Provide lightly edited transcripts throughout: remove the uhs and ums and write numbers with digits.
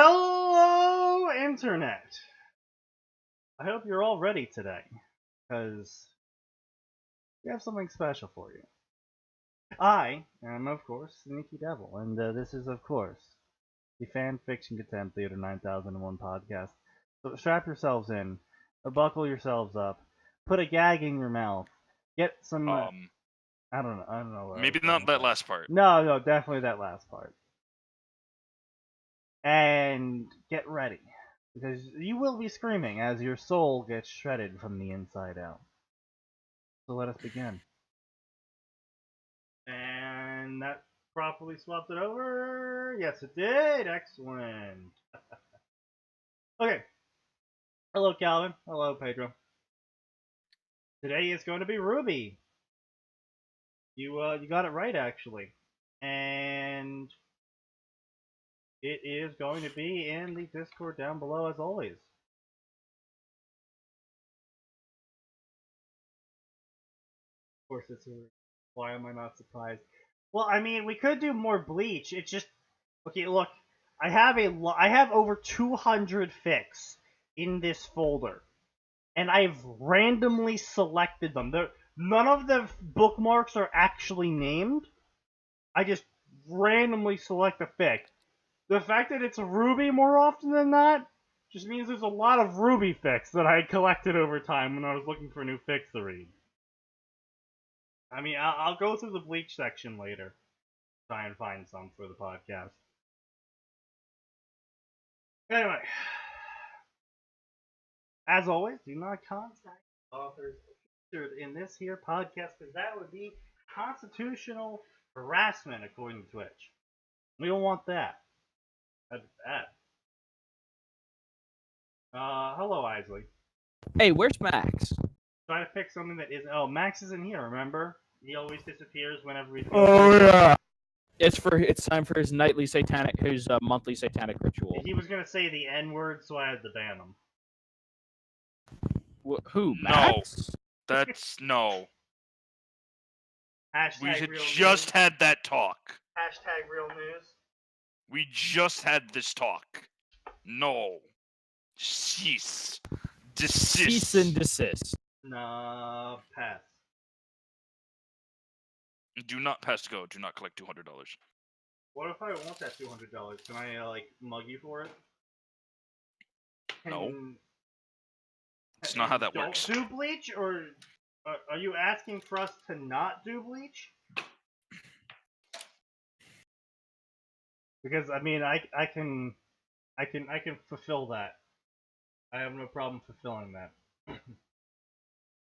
Hello, Internet! I hope you're all ready today, because we have something special for you. I am, of course, SneakyDevil, and this is, of course, the Fanfiction Contempt Theater 9001 podcast. So strap yourselves in, buckle yourselves up, put a gag in your mouth, get some... I don't know. Maybe not that last part. No, definitely that last part. And get ready, because you will be screaming as your soul gets shredded from the inside out. So let us begin. And that properly swapped it over. Yes, it did. Excellent. Okay. Hello, Calvin. Hello, Pedro. Today is going to be Ruby. You got it right, actually. And it is going to be in the Discord down below, as always. Of course, it's a... Why am I not surprised? Well, I mean, we could do more Bleach. It's just... Okay, look. I have over 200 fics in this folder. And I've randomly selected them. None of the bookmarks are actually named. I just randomly select a fic. The fact that it's Ruby more often than not just means there's a lot of Ruby fics that I collected over time when I was looking for new fics to read. I mean, I'll go through the Bleach section later. Try and find some for the podcast. Anyway. As always, do not contact authors featured in this here podcast, because that would be constitutional harassment according to Twitch. We don't want that. That's bad. Hello, Isley. Hey, where's Max? Try to pick something that isn't... Oh, Max isn't here, remember? He always disappears whenever we... Oh, yeah. It's time for his monthly satanic ritual. He was gonna say the N-word, so I had to ban him. Who, No. Max? That's... no. Hashtag We had real just news. had that talk. Hashtag real news. We just had this talk. No. Cease. Desist. Cease and desist. Nah, pass. Do not pass go. Do not collect $200. What if I want that $200? Can I, like, mug you for it? No. It's not how that works. Don't do Bleach, or are you asking for us to not do Bleach? Because I mean, I can fulfill that. I have no problem fulfilling that.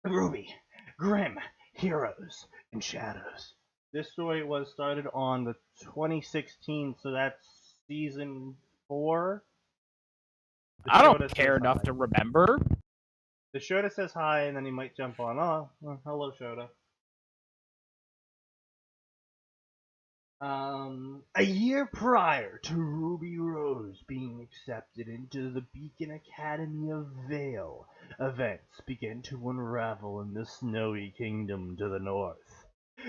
Ruby, Grim, Heroes, and Shadows. This story was started on the 2016, so that's season 4. I don't care enough to remember. The Shota says hi, and then he might jump on. Oh, well, hello, Shota. A year prior to Ruby Rose being accepted into the Beacon Academy of Vale, events began to unravel in the Snowy Kingdom to the north.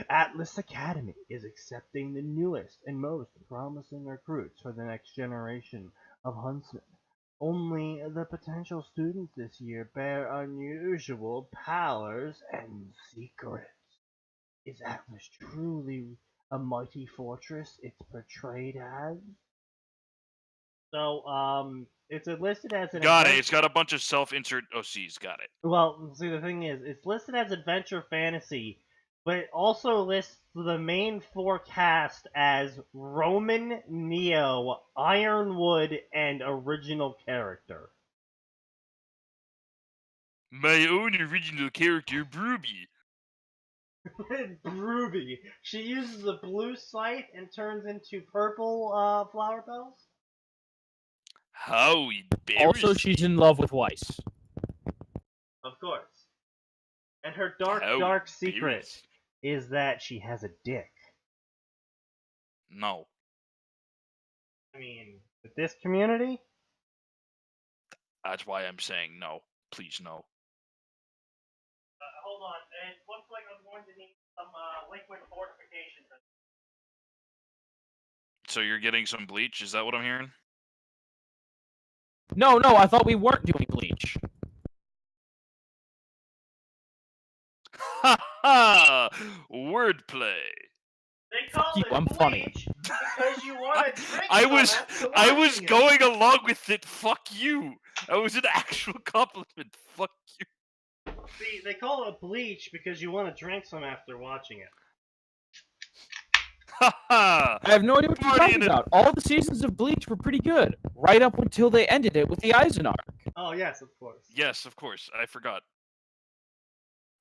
Atlas Academy is accepting the newest and most promising recruits for the next generation of huntsmen. Only the potential students this year bear unusual powers and secrets. Is Atlas truly a mighty fortress it's portrayed as? So, it's listed as an... Got it. It's got a bunch of self-insert OCs. Got it. Well, see, the thing is, it's listed as adventure fantasy, but it also lists the main 4 cast as Roman, Neo, Ironwood, and original character. My own original character, Ruby. Ruby. She uses a blue scythe and turns into purple flower petals? How embarrassing. Also, she's in love with Weiss. Of course. And her dark secret is that she has a dick. No. I mean, with this community? That's why I'm saying no. Please, no. Hold on. It looks like I'm going to need some liquid fortification. So you're getting some bleach? Is that what I'm hearing? No, I thought we weren't doing Bleach. Ha ha! Wordplay. They Fuck call you, it I'm funny. bleach because you want to drink I some was after I was watching it. going along with it. Fuck you. That was an actual compliment. Fuck you. See, they call it bleach because you want to drink some after watching it. Ha ha! I have no idea what you're Party talking in a- about. All the seasons of Bleach were pretty good, right up until they ended it with the Eisen arc. Oh yes, of course. Yes, of course. I forgot.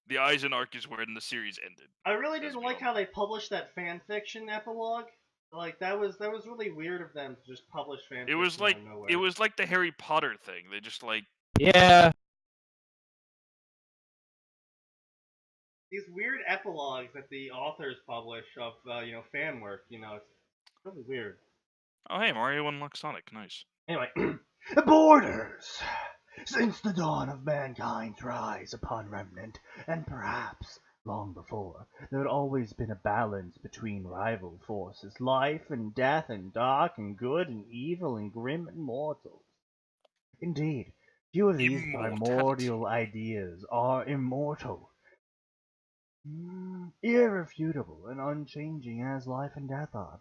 The Eisen arc is when the series ended. I really As didn't we like all how know. they published that fanfiction epilogue. Like that was really weird of them to just publish fanfiction It was like out of nowhere. it was like the Harry Potter thing. They just like Yeah. these weird epilogues that the authors publish of fan work. It's really weird. oh hey, Mario unlocked Sonic. Nice. Anyway, borders. Since the dawn of mankind's rise upon Remnant, and perhaps long before, there had always been a balance between rival forces, life and death, and dark and good, and evil and grim and mortal. Indeed, few of these Immortality. primordial ideas are immortal, irrefutable, and unchanging as life and death are.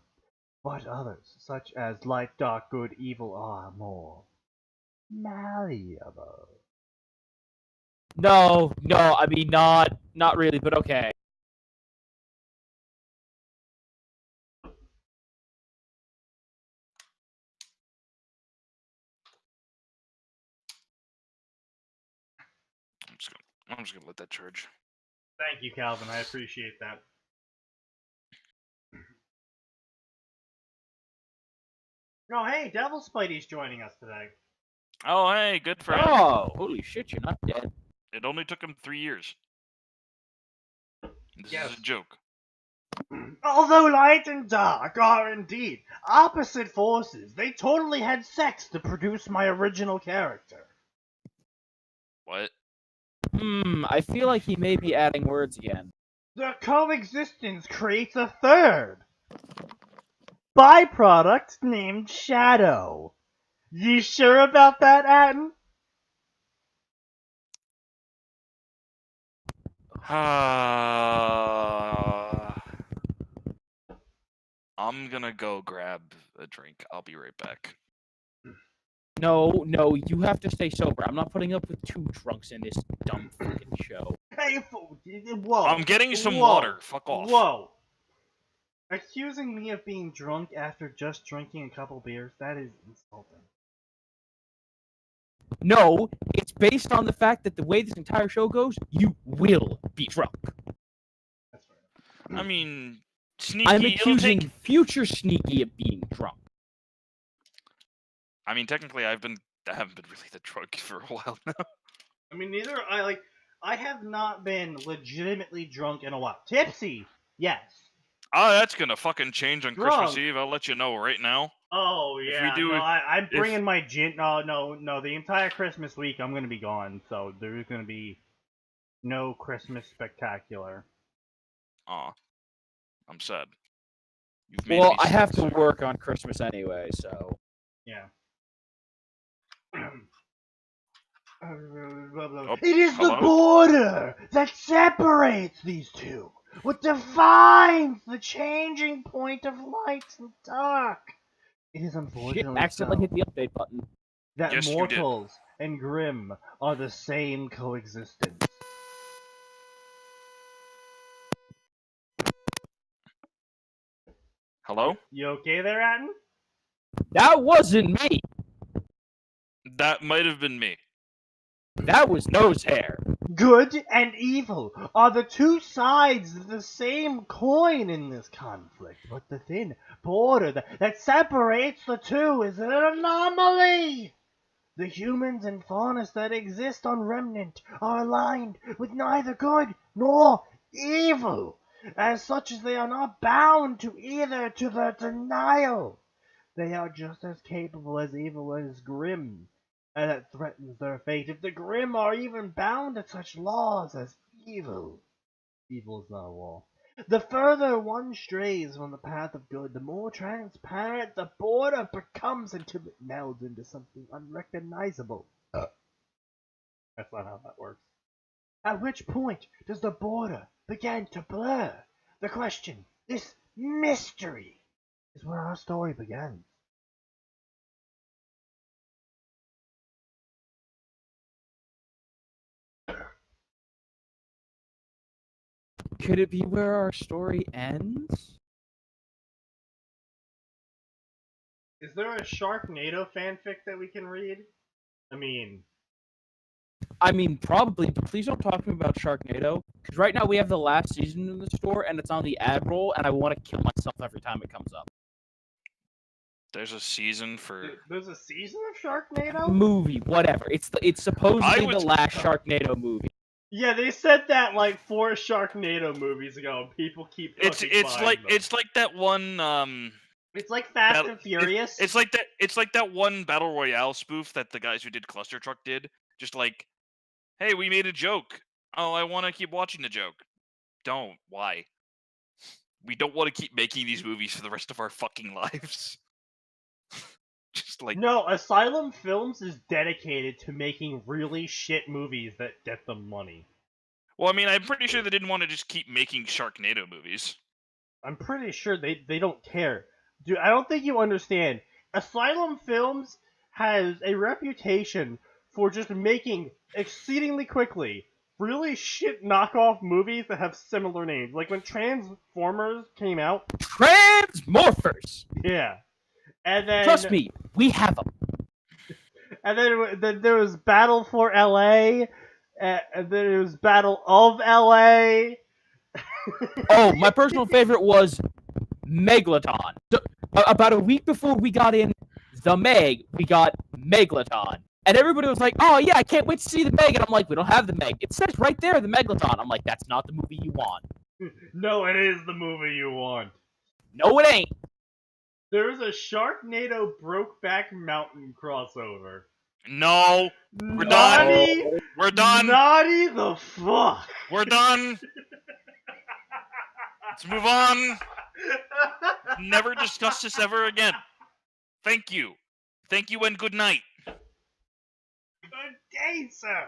But others, such as light, dark, good, evil, are more malleable. No, I mean not really, but okay. I'm just gonna let that charge. Thank you, Calvin. I appreciate that. Oh, hey, Devil Spidey's joining us today. Oh hey, good for him. Oh, holy shit, you're not dead. It only took him 3 years. This Yes. is a joke. Although light and dark are indeed opposite forces, they totally had sex to produce my original character. What? I feel like he may be adding words again. Their coexistence creates a third byproduct named Shadow. You sure about that, Atin? I'm gonna go grab a drink. I'll be right back. No, you have to stay sober. I'm not putting up with two drunks in this dumb fucking show. Hey, whoa. I'm getting some Whoa. water. Fuck off. Whoa. Accusing me of being drunk after just drinking a couple beers, that is insulting. No, it's based on the fact that the way this entire show goes, you will be drunk. That's right. I mean, Sneaky. I'm it'll accusing take- future Sneaky of being drunk. I mean, technically, I haven't been really that drunk for a while now. I mean, I have not been legitimately drunk in a while. Tipsy, yes. Oh, that's gonna fucking change on Drunk. Christmas Eve. I'll let you know right now. Oh If yeah, we do no, it- I'm bringing my gin. No. The entire Christmas week, I'm gonna be gone. So there's gonna be no Christmas spectacular. Aw, I'm sad. You've made Well, me I have sad, to sir. work on Christmas anyway, so. Yeah. Oh, It is the hello? border that separates these two. What defines the changing point of light and dark. It is Shit, unfortunately accidentally so hit the update button. that Yes, you did. mortals and grim are the same coexistence. Hello? You okay there, Atin? That wasn't me. That might have been me. That was nose hair. Good and evil are the two sides of the same coin in this conflict, but the thin border that separates the two is an anomaly. The humans and faunas that exist on Remnant are aligned with neither good nor evil. As such as they are not bound to either to their denial. They are just as capable as evil as grim, and that threatens their fate. If the grim are even bound to such laws as evil is not a law. The further one strays from the path of good, the more transparent the border becomes until it melds into something unrecognizable. That's not how that works. At which point does the border begin to blur? The question, this mystery, is where our story begins. Could it be where our story ends? Is there a Sharknado fanfic that we can read? I mean, probably, but please don't talk to me about Sharknado, because right now we have the last season in the store, and it's on the ad roll, and I want to kill myself every time it comes up. There's a season for... There's a season of Sharknado? Movie, whatever. It's supposedly the last Sharknado movie. Yeah, they said that like 4 Sharknado movies ago, and people keep It's like that one It's like Fast and Furious. It's like that one Battle Royale spoof that the guys who did Cluster Truck did. Just like, hey, we made a joke. Oh, I want to keep watching the joke. Don't. Why? We don't want to keep making these movies for the rest of our fucking lives. Just like... No, Asylum Films is dedicated to making really shit movies that get them money. Well, I mean, I'm pretty sure they didn't want to just keep making Sharknado movies. I'm pretty sure they don't care. Dude, I don't think you understand. Asylum Films has a reputation for just making exceedingly quickly really shit knockoff movies that have similar names. Like when Transformers came out. Transmorphers! Yeah. And then, trust me, we have them. And then there was Battle for LA, and then there was Battle of LA. Oh, my personal favorite was Megalodon. So, about a week before we got in the Meg, we got Megalodon. And everybody was like, oh yeah, I can't wait to see the Meg. And I'm like, we don't have the Meg. It says right there, the Megalodon. I'm like, that's not the movie you want. No, it is the movie you want. No, it ain't. There's a Sharknado Brokeback Mountain crossover. No. We're Naughty, done. We're done. Naughty the fuck. We're done. Let's move on. Never discuss this ever again. Thank you. Thank you and good night. Good day, sir.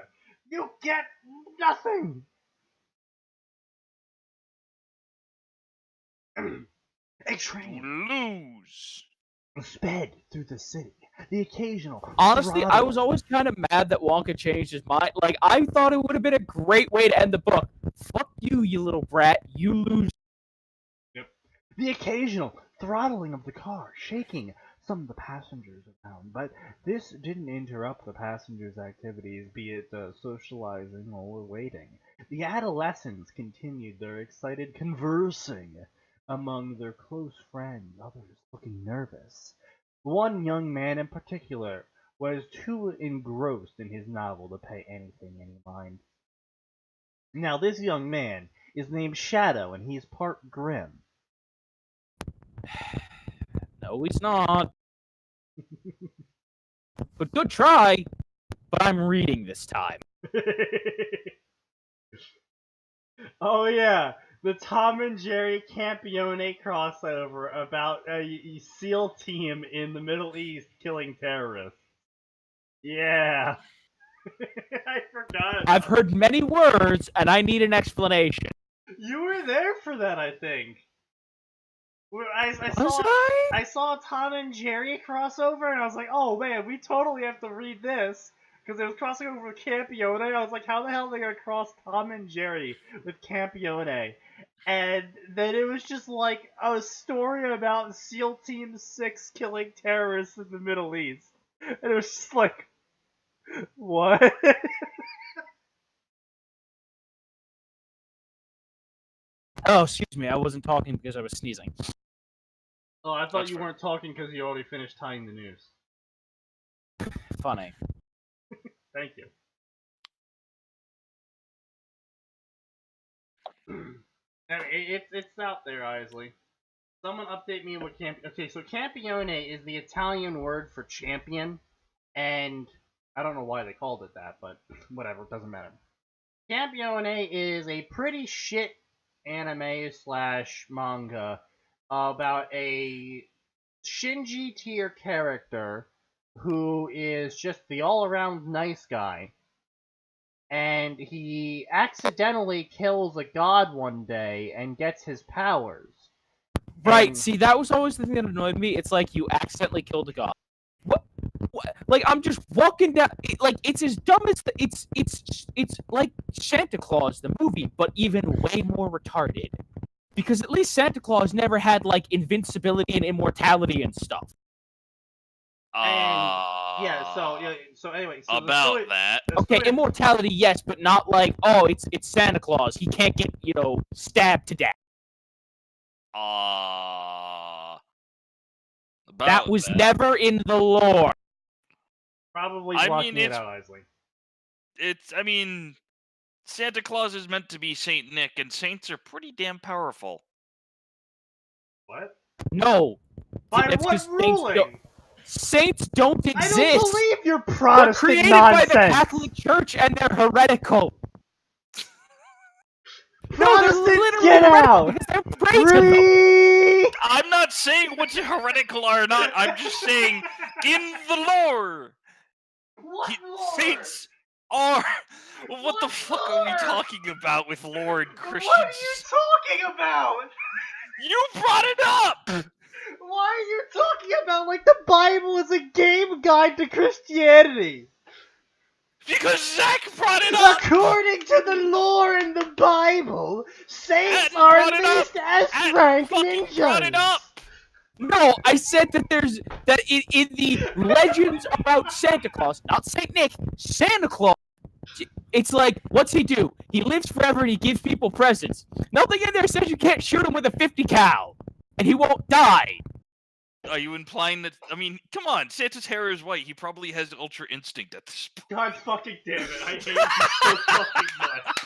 You get nothing. A train Lose. sped through the city. The occasional. Honestly, I throttle. was always kind of mad that Wonka changed his mind. Like, I thought it would have been a great way to end the book. Fuck you, you little brat. You lose. Yep. The occasional throttling of the car, shaking some of the passengers around, but this didn't interrupt the passengers' activities, be it socializing or waiting. The adolescents continued their excited conversing among their close friends, others looking nervous. One young man in particular was too engrossed in his novel to pay anything any mind. Now, this young man is named Shadow, and he's part Grim. No, he's not. But good try. But I'm reading this time. Oh yeah, the Tom and Jerry Campione crossover about a SEAL team in the Middle East killing terrorists. Yeah. I forgot. I've heard many words, and I need an explanation. You were there for that, I think. Was I? I saw a Tom and Jerry crossover, and I was like, oh man, we totally have to read this. Because it was crossing over with Campione. I was like, how the hell are they going to cross Tom and Jerry with Campione? And then it was just like a story about SEAL Team 6 killing terrorists in the Middle East. And it was just like, what? Oh, excuse me. I wasn't talking because I was sneezing. Oh, I thought That's you fair. weren't talking because you already finished tying the news. Funny. Thank you. It's out there, Isley. Someone update me what Okay, so Campione is the Italian word for champion, and I don't know why they called it that, but whatever, it doesn't matter. Campione is a pretty shit anime / manga about a Shinji tier character who is just the all-around nice guy. And he accidentally kills a god one day and gets his powers. Right, And- see, that was always the thing that annoyed me. It's like you accidentally killed a god. What? Like, I'm just walking down. It's as dumb as it's like Santa Claus the movie, but even way more retarded. Because at least Santa Claus never had like invincibility and immortality and stuff. So anyway, so about that. Okay, immortality, yes, but not like, oh, it's Santa Claus. He can't get stabbed to death. That was never in the lore. Probably I blocking mean, it out, Isley. Santa Claus is meant to be Saint Nick, and saints are pretty damn powerful. What? No. By what ruling? Saints don't exist. I don't believe your They're Protestant created nonsense. by the Catholic Church, and they're heretical. Protestants, get out! They're praising I'm not saying what's heretical or not. I'm just saying, in the lore, saints are. What the fuck are we talking about with lore and Christians? What are you talking about? You brought it up. Why are you talking about like the Bible is a game guide to Christianity? Because Zach brought it up! According to the lore in the Bible, saints are at least S-rank ninjas! Brought it up! No, I said that in the legends about Santa Claus, not Saint Nick, Santa Claus, it's like, what's he do? He lives forever and he gives people presents. Nothing in there says you can't shoot him with a 50 cal, and he won't die. Are you implying that? I mean, come on. Santa's hair is white. He probably has Ultra Instinct at this point. God fucking damn it! I hate you so fucking much.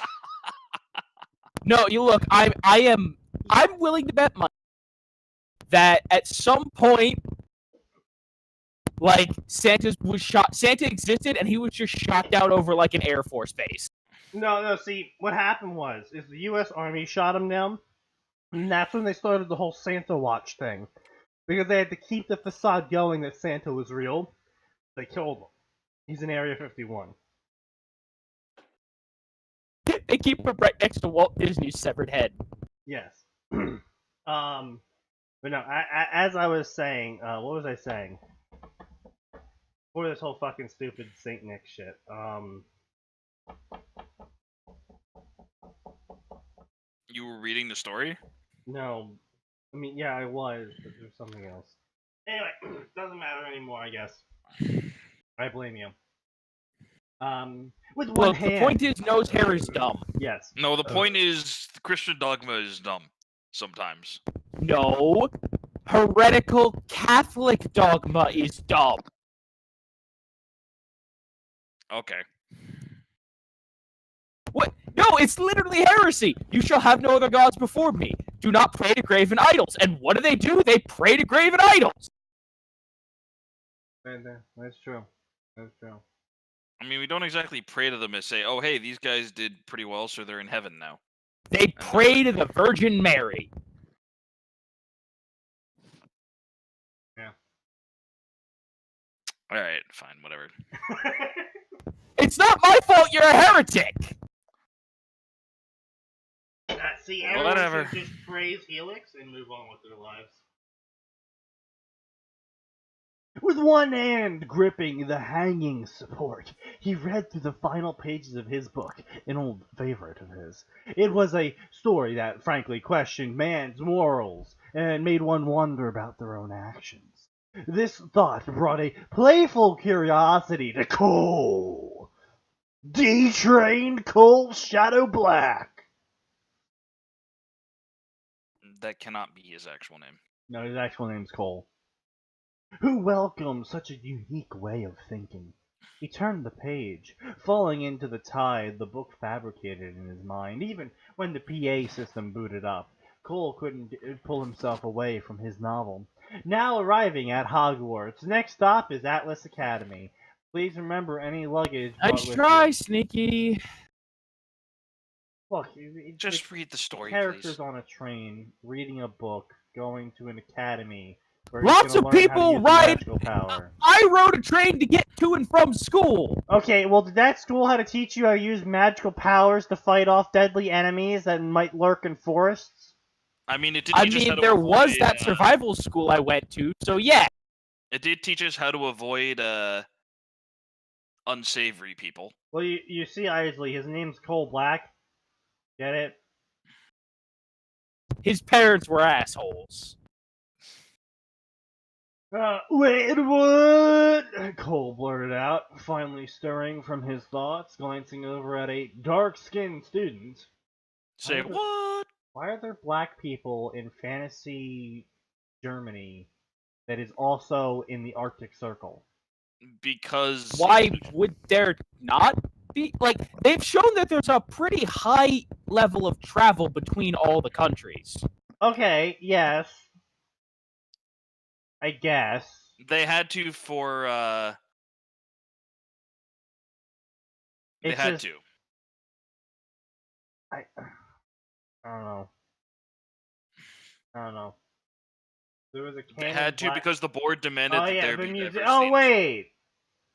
No, you look. I'm willing to bet money that at some point, like Santa existed, and he was just shot down over like an Air Force base. No. See, what happened is the U.S. Army shot him down, and that's when they started the whole Santa Watch thing. Because they had to keep the facade going that Santa was real, they killed him. He's in Area 51. They keep him right next to Walt Disney's severed head. Yes. But no, as I was saying, what was I saying? For this whole fucking stupid Saint Nick shit. You were reading the story? No. I mean, yeah, I was, but there's something else. Anyway, doesn't matter anymore, I guess. I blame you. With one hand. The point is, nose hair is dumb. Yes. No, the point is, Christian dogma is dumb. Sometimes. No. Heretical Catholic dogma is dumb. Okay. What? No, it's literally heresy. You shall have no other gods before me. Do not pray to graven idols. And what do? They pray to graven idols. That's true. That's true. I mean, we don't exactly pray to them and say, oh, hey, these guys did pretty well, so they're in heaven now. They pray to the Virgin Mary. Yeah. Alright, fine, whatever. It's not my fault you're a heretic! See, Well, everyone whatever. should just praise Helix and move on with their lives. With one hand gripping the hanging support, he read through the final pages of his book, an old favorite of his. It was a story that, frankly, questioned man's morals and made one wonder about their own actions. This thought brought a playful curiosity to Cole. D-Trained Cole Shadow Black. That cannot be his actual name. No, his actual name's Cole. Who welcomed such a unique way of thinking? He turned the page, falling into the tide the book fabricated in his mind. Even when the PA system booted up, Cole couldn't pull himself away from his novel. Now arriving at Hogwarts, next stop is Atlas Academy. Please remember any luggage brought Nice with try, you. Sneaky. Look, Just read the story, characters please. on a train, reading a book, going to an academy. Where Lots he's of gonna learn how to people use ride. magical power. I rode a train to get to and from school. Okay, well, did that school how to teach you how to use magical powers to fight off deadly enemies that might lurk in forests? I mean, it did teach us how to there was avoid, that survival school I went to, so yeah. It did teach us how to avoid unsavory people. Well, you see, Isley, his name's Cole Black. Get it? His parents were assholes. Wait, what? Cole blurted out, finally stirring from his thoughts, glancing over at a dark-skinned student. Say what? Why are there black people in fantasy Germany that is also in the Arctic Circle? Because Why would there not be? Like, they've shown that there's a pretty high level of travel between all the countries. Okay, yes. I guess. they had to for they It's had just- to. I don't know. I don't know. There was a They canon had to black... because the board demanded Oh that yeah, there the be music. diversity Oh in the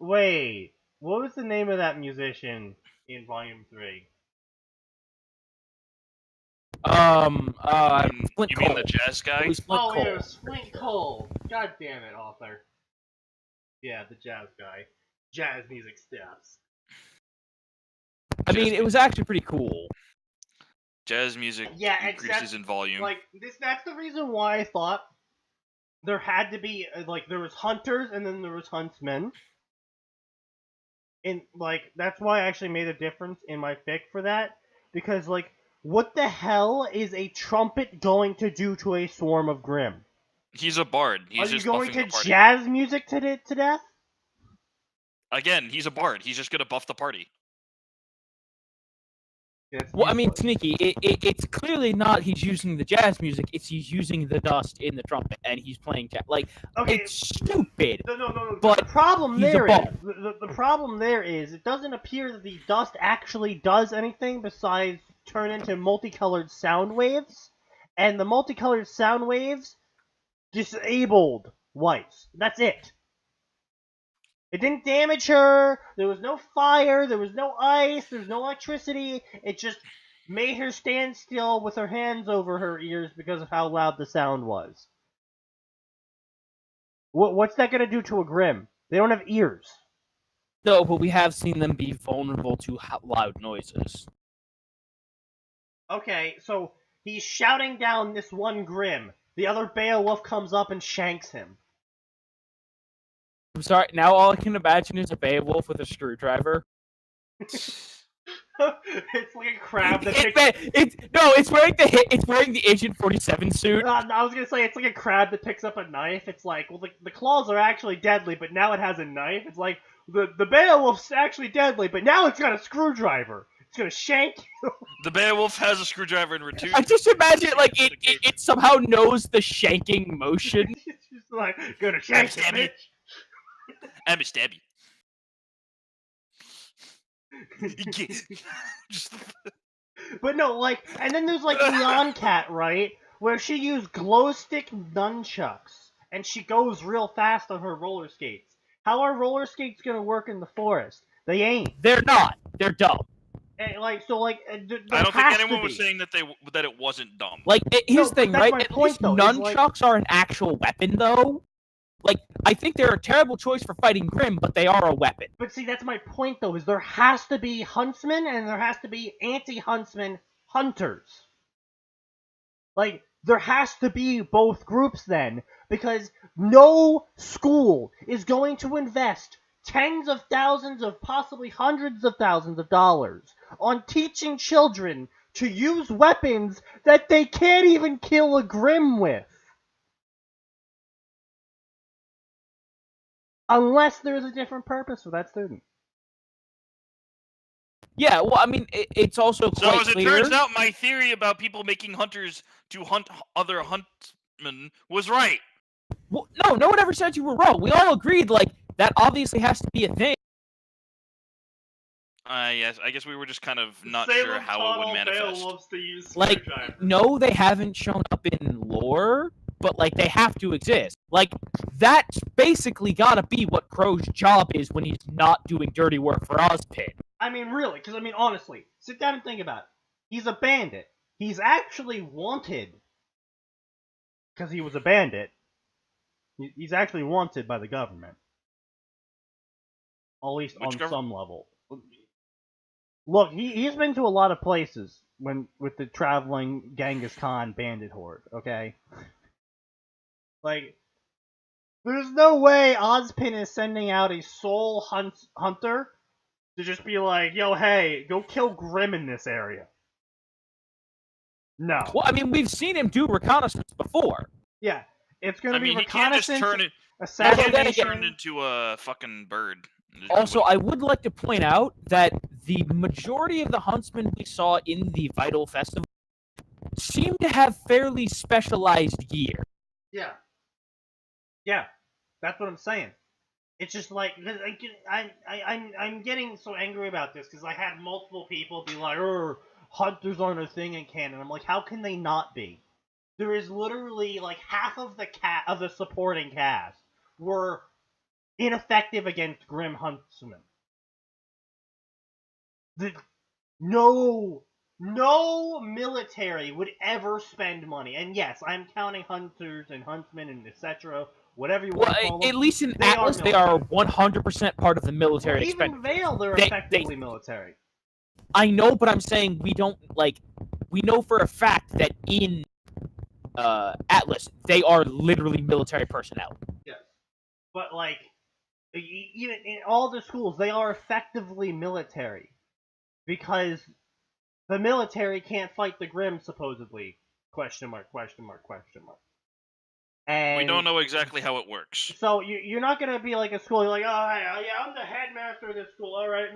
wait. What was the name of that musician in Volume 3? Flint You mean Cole. the jazz guy? It was Flint Oh, Cole. yeah, it was Flint Cole. God damn it, author. Yeah, the jazz guy. Jazz music steps. I mean, it was actually pretty cool. Jazz music Yeah, increases in volume. Like, that's the reason why I thought there had to be, like, there was hunters and then there was huntsmen. And, like, that's why I actually made a difference in my fic for that. Because, like, what the hell is a trumpet going to do to a swarm of Grimm? He's a bard. He's Are you just going buffing to the party. jazz music to death? Again, he's a bard. He's just gonna buff the party. Well, I mean, Sneaky, it's clearly not he's using the jazz music, it's he's using the dust in the trumpet, and he's playing jazz. Like, okay, it's stupid. No. But the problem he's a there is bum. the problem there is it doesn't appear that the dust actually does anything besides turn into multicolored sound waves, and the multicolored sound waves disabled whites. That's it. It didn't damage her. There was no fire. There was no ice. There was no electricity. It just made her stand still with her hands over her ears because of how loud the sound was. What's that going to do to a Grimm? They don't have ears. No, but we have seen them be vulnerable to loud noises. Okay, so he's shouting down this one Grimm. The other Beowulf comes up and shanks him. I'm sorry, now all I can imagine is a Beowulf with a screwdriver. It's like a crab that It's wearing the Agent 47 suit. I was gonna say it's like a crab that picks up a knife. It's like, well, the claws are actually deadly, but now it has a knife. It's like the Beowulf's actually deadly, but now it's got a screwdriver. It's gonna shank you. The Beowulf has a screwdriver in return. I just imagine it somehow knows the shanking motion. It's just like gonna shank you, bitch. I'm a stabby. Just But no, like, and then there's like Neon Cat, right? Where she used glow stick nunchucks, and she goes real fast on her roller skates. How are roller skates gonna work in the forest? They ain't. They're not. They're dumb. And, I don't think anyone was saying that it wasn't dumb. Like, here's No, the thing, that's right? my At point, least though, is, nunchucks are an actual weapon, though. Like, I think they're a terrible choice for fighting Grimm, but they are a weapon. But see, that's my point, though, is there has to be huntsmen and there has to be anti-huntsmen hunters. Like, there has to be both groups then, because no school is going to invest tens of thousands of possibly hundreds of thousands of dollars on teaching children to use weapons that they can't even kill a Grimm with. Unless there's a different purpose for that student. Yeah, well, I mean, it's also So quite as it clear. turns out, my theory about people making hunters to hunt other huntsmen was right. Well, no one ever said you were wrong. We all agreed, like, that obviously has to be a thing. Yes, I guess we were just kind of not Salem sure how it would Tunnel manifest. loves to use Like, screwdrivers. no, they haven't shown up in lore, but like they have to exist. Like, that's basically gotta be what Crow's job is when he's not doing dirty work for Ozpin. I mean, really, because I mean, honestly, sit down and think about it. He's a bandit. He's actually wanted because he was a bandit. He's actually wanted by the government, at least on some level. Look, he's been to a lot of places with the traveling Genghis Khan bandit horde. Okay, like, there's no way Ozpin is sending out a soul hunter to just be like, yo, hey, go kill Grimm in this area. No. Well, I mean, we've seen him do reconnaissance before. Yeah, it's gonna be he can't just reconnaissance, assassination. assassination. Turn into a fucking bird. Also, I would like to point out that the majority of the huntsmen we saw in the Vital Festival seem to have fairly specialized gear. Yeah. Yeah, that's what I'm saying. It's just like I'm getting so angry about this because I had multiple people be like, hunters aren't a thing in canon. I'm like, how can they not be? There is literally like half of the supporting cast were ineffective against Grim Huntsmen. No military would ever spend money. And yes, I'm counting hunters and huntsmen and etc. Whatever you want to call them. At least in Atlas, they are 100% part of the military expenditure. Even Vale, they're effectively military. I know, but I'm saying we know for a fact that in Atlas, they are literally military personnel. Yes. But, like, even in all the schools, they are effectively military. Because the military can't fight the Grimm, supposedly. Question mark, question mark, question mark. And we don't know exactly how it works. So you're not going to be like a school, you're like, oh, hey, yeah, I'm the headmaster of this school, alright,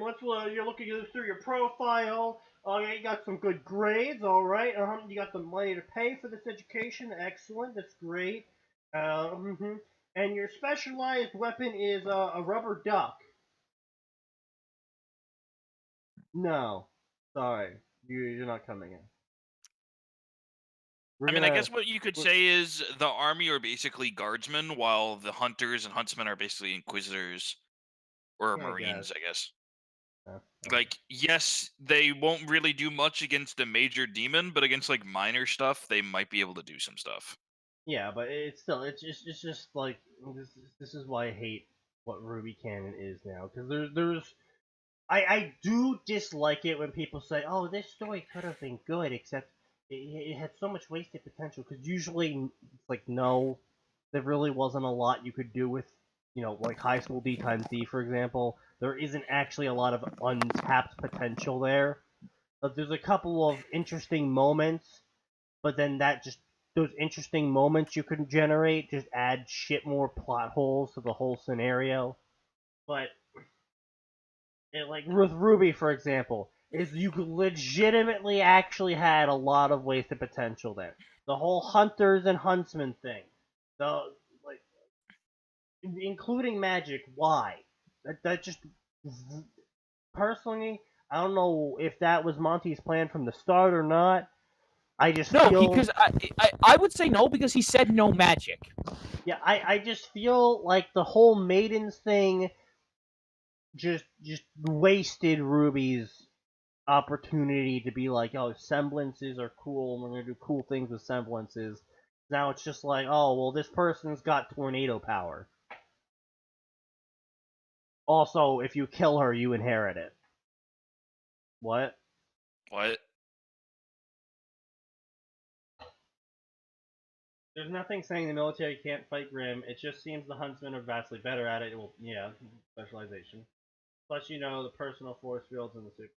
you're looking through your profile, oh, yeah, you got some good grades, alright, you got the money to pay for this education, excellent, that's great, and your specialized weapon is a rubber duck. No, sorry, you're not coming in. I guess what you could say is the army are basically guardsmen, while the hunters and huntsmen are basically inquisitors or marines, I guess. Like, yes, they won't really do much against a major demon, but against like minor stuff, they might be able to do some stuff. Yeah, but it's just like this is why I hate what Ruby canon is now, because I do dislike it when people say, oh, this story could have been good, except it had so much wasted potential, because usually it's like, no, there really wasn't a lot you could do with, like High School D times D, for example. There isn't actually a lot of untapped potential there. But there's a couple of interesting moments, but then those interesting moments you can generate just add shit more plot holes to the whole scenario. But like with Ruby, for example, is you legitimately actually had a lot of wasted potential there. The whole hunters and huntsmen thing, including magic. Why? That just personally, I don't know if that was Monty's plan from the start or not. Because I would say no, because he said no magic. Yeah, I just feel like the whole maidens thing just wasted Ruby's opportunity to be like, oh, semblances are cool, and we're gonna do cool things with semblances. Now it's just like, oh, well, this person's got tornado power. Also, if you kill her, you inherit it. What? What? There's nothing saying the military can't fight Grimm. It just seems the huntsmen are vastly better at it. Well, yeah, specialization. Plus, the personal force fields and the super.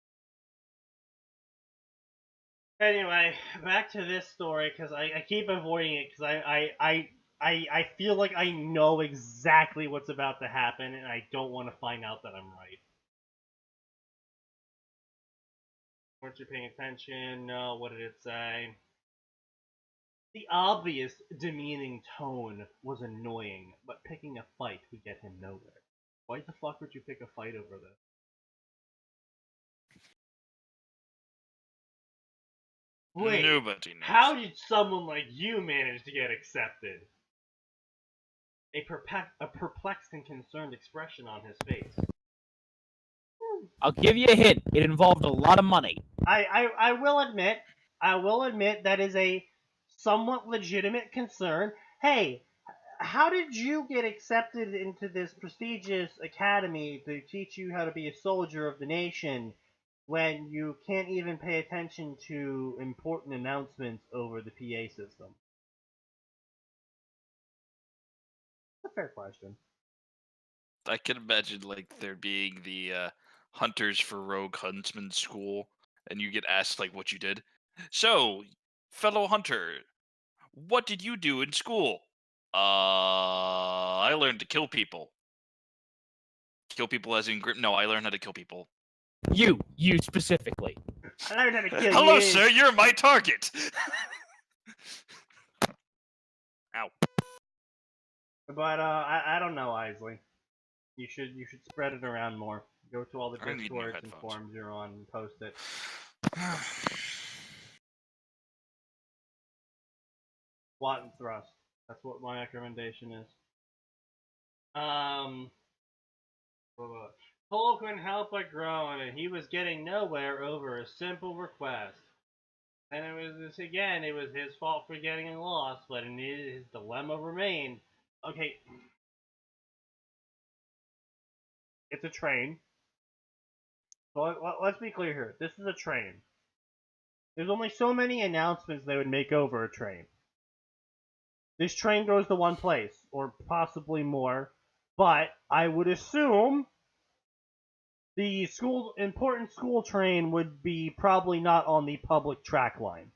Anyway, back to this story, because I keep avoiding it, because I feel like I know exactly what's about to happen, and I don't want to find out that I'm right. Weren't you paying attention? No, what did it say? The obvious demeaning tone was annoying, but picking a fight would get him nowhere. Why the fuck would you pick a fight over this? Wait, Nobody knows. how did someone like you manage to get accepted? A perplexed and concerned expression on his face. I'll give you a hint. It involved a lot of money. I will admit that is a somewhat legitimate concern. Hey, how did you get accepted into this prestigious academy to teach you how to be a soldier of the nation when you can't even pay attention to important announcements over the PA system? That's a fair question. I can imagine like there being the Hunters for Rogue Huntsman school, and you get asked like what you did. So, fellow hunter, what did you do in school? I learned to kill people. Kill people as in grip. No, I learned how to kill people. You specifically. I learned how to kill Hello, you. sir. You're my target. Ow. But I don't know, Isley. You should spread it around more. Go to all the I need new Discords and headphones. forums you're on and post it. Squat and thrust. That's what my recommendation is. Cole couldn't help but groan, and he was getting nowhere over a simple request. And it was his fault for getting lost, but his dilemma remained. Okay, it's a train. So let's be clear here. This is a train. There's only so many announcements they would make over a train. This train goes to one place, or possibly more, but I would assume the important school train would be probably not on the public track line.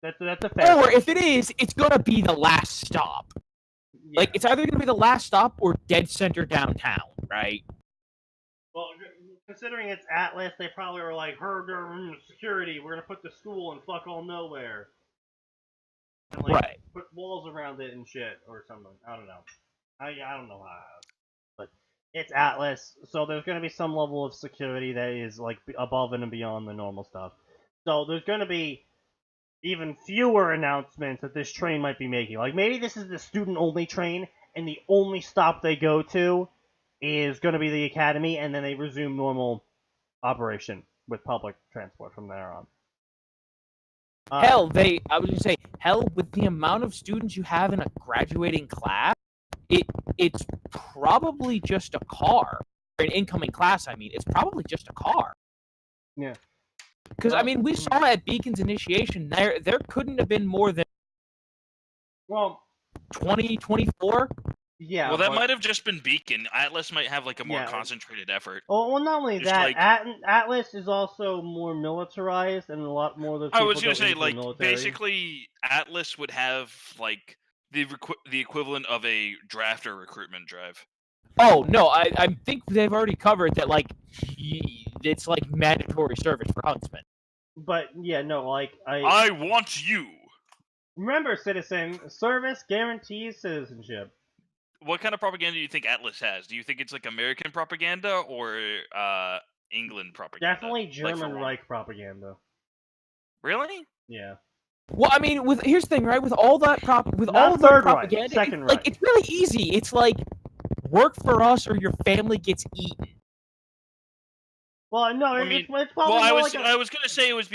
That's a fair. Or if it is, it's gonna be the last stop. Yeah. Like, it's either gonna be the last stop or dead center downtown, right? Well, considering it's Atlas, they probably were like, security, we're gonna put the school in fuck all nowhere. And, like, Right. put walls around it and shit, or something. I don't know. I don't know how. But it's Atlas, so there's gonna be some level of security that is, like, above and beyond the normal stuff. So there's gonna be even fewer announcements that this train might be making. Like, maybe this is the student-only train, and the only stop they go to is going to be the academy, and then they resume normal operation with public transport from there on. Hell, with the amount of students you have in a graduating class, it's probably just a car. An incoming class, I mean, it's probably just a car. Yeah. Because, I mean, we saw at Beacon's initiation, there couldn't have been more than 20, 24. Yeah. Well, that might have just been Beacon. Atlas might have like a more concentrated effort. Well, not only just that, like, Atlas is also more militarized, and a lot more of those people I was gonna say, like, military. basically, Atlas would have like the equivalent of a draft or recruitment drive. Oh no, I think they've already covered that. Like, it's like mandatory service for huntsmen. But yeah, no, like I want you. Remember, citizen, service guarantees citizenship. What kind of propaganda do you think Atlas has? Do you think it's like American propaganda or England propaganda? Definitely German Reich propaganda. Really? Yeah. Well, I mean, here's the thing, right? With all that propaganda, Reich, Second Reich. It's really easy. It's like, work for us or your family gets eaten. Well, no, it's probably I more was gonna say is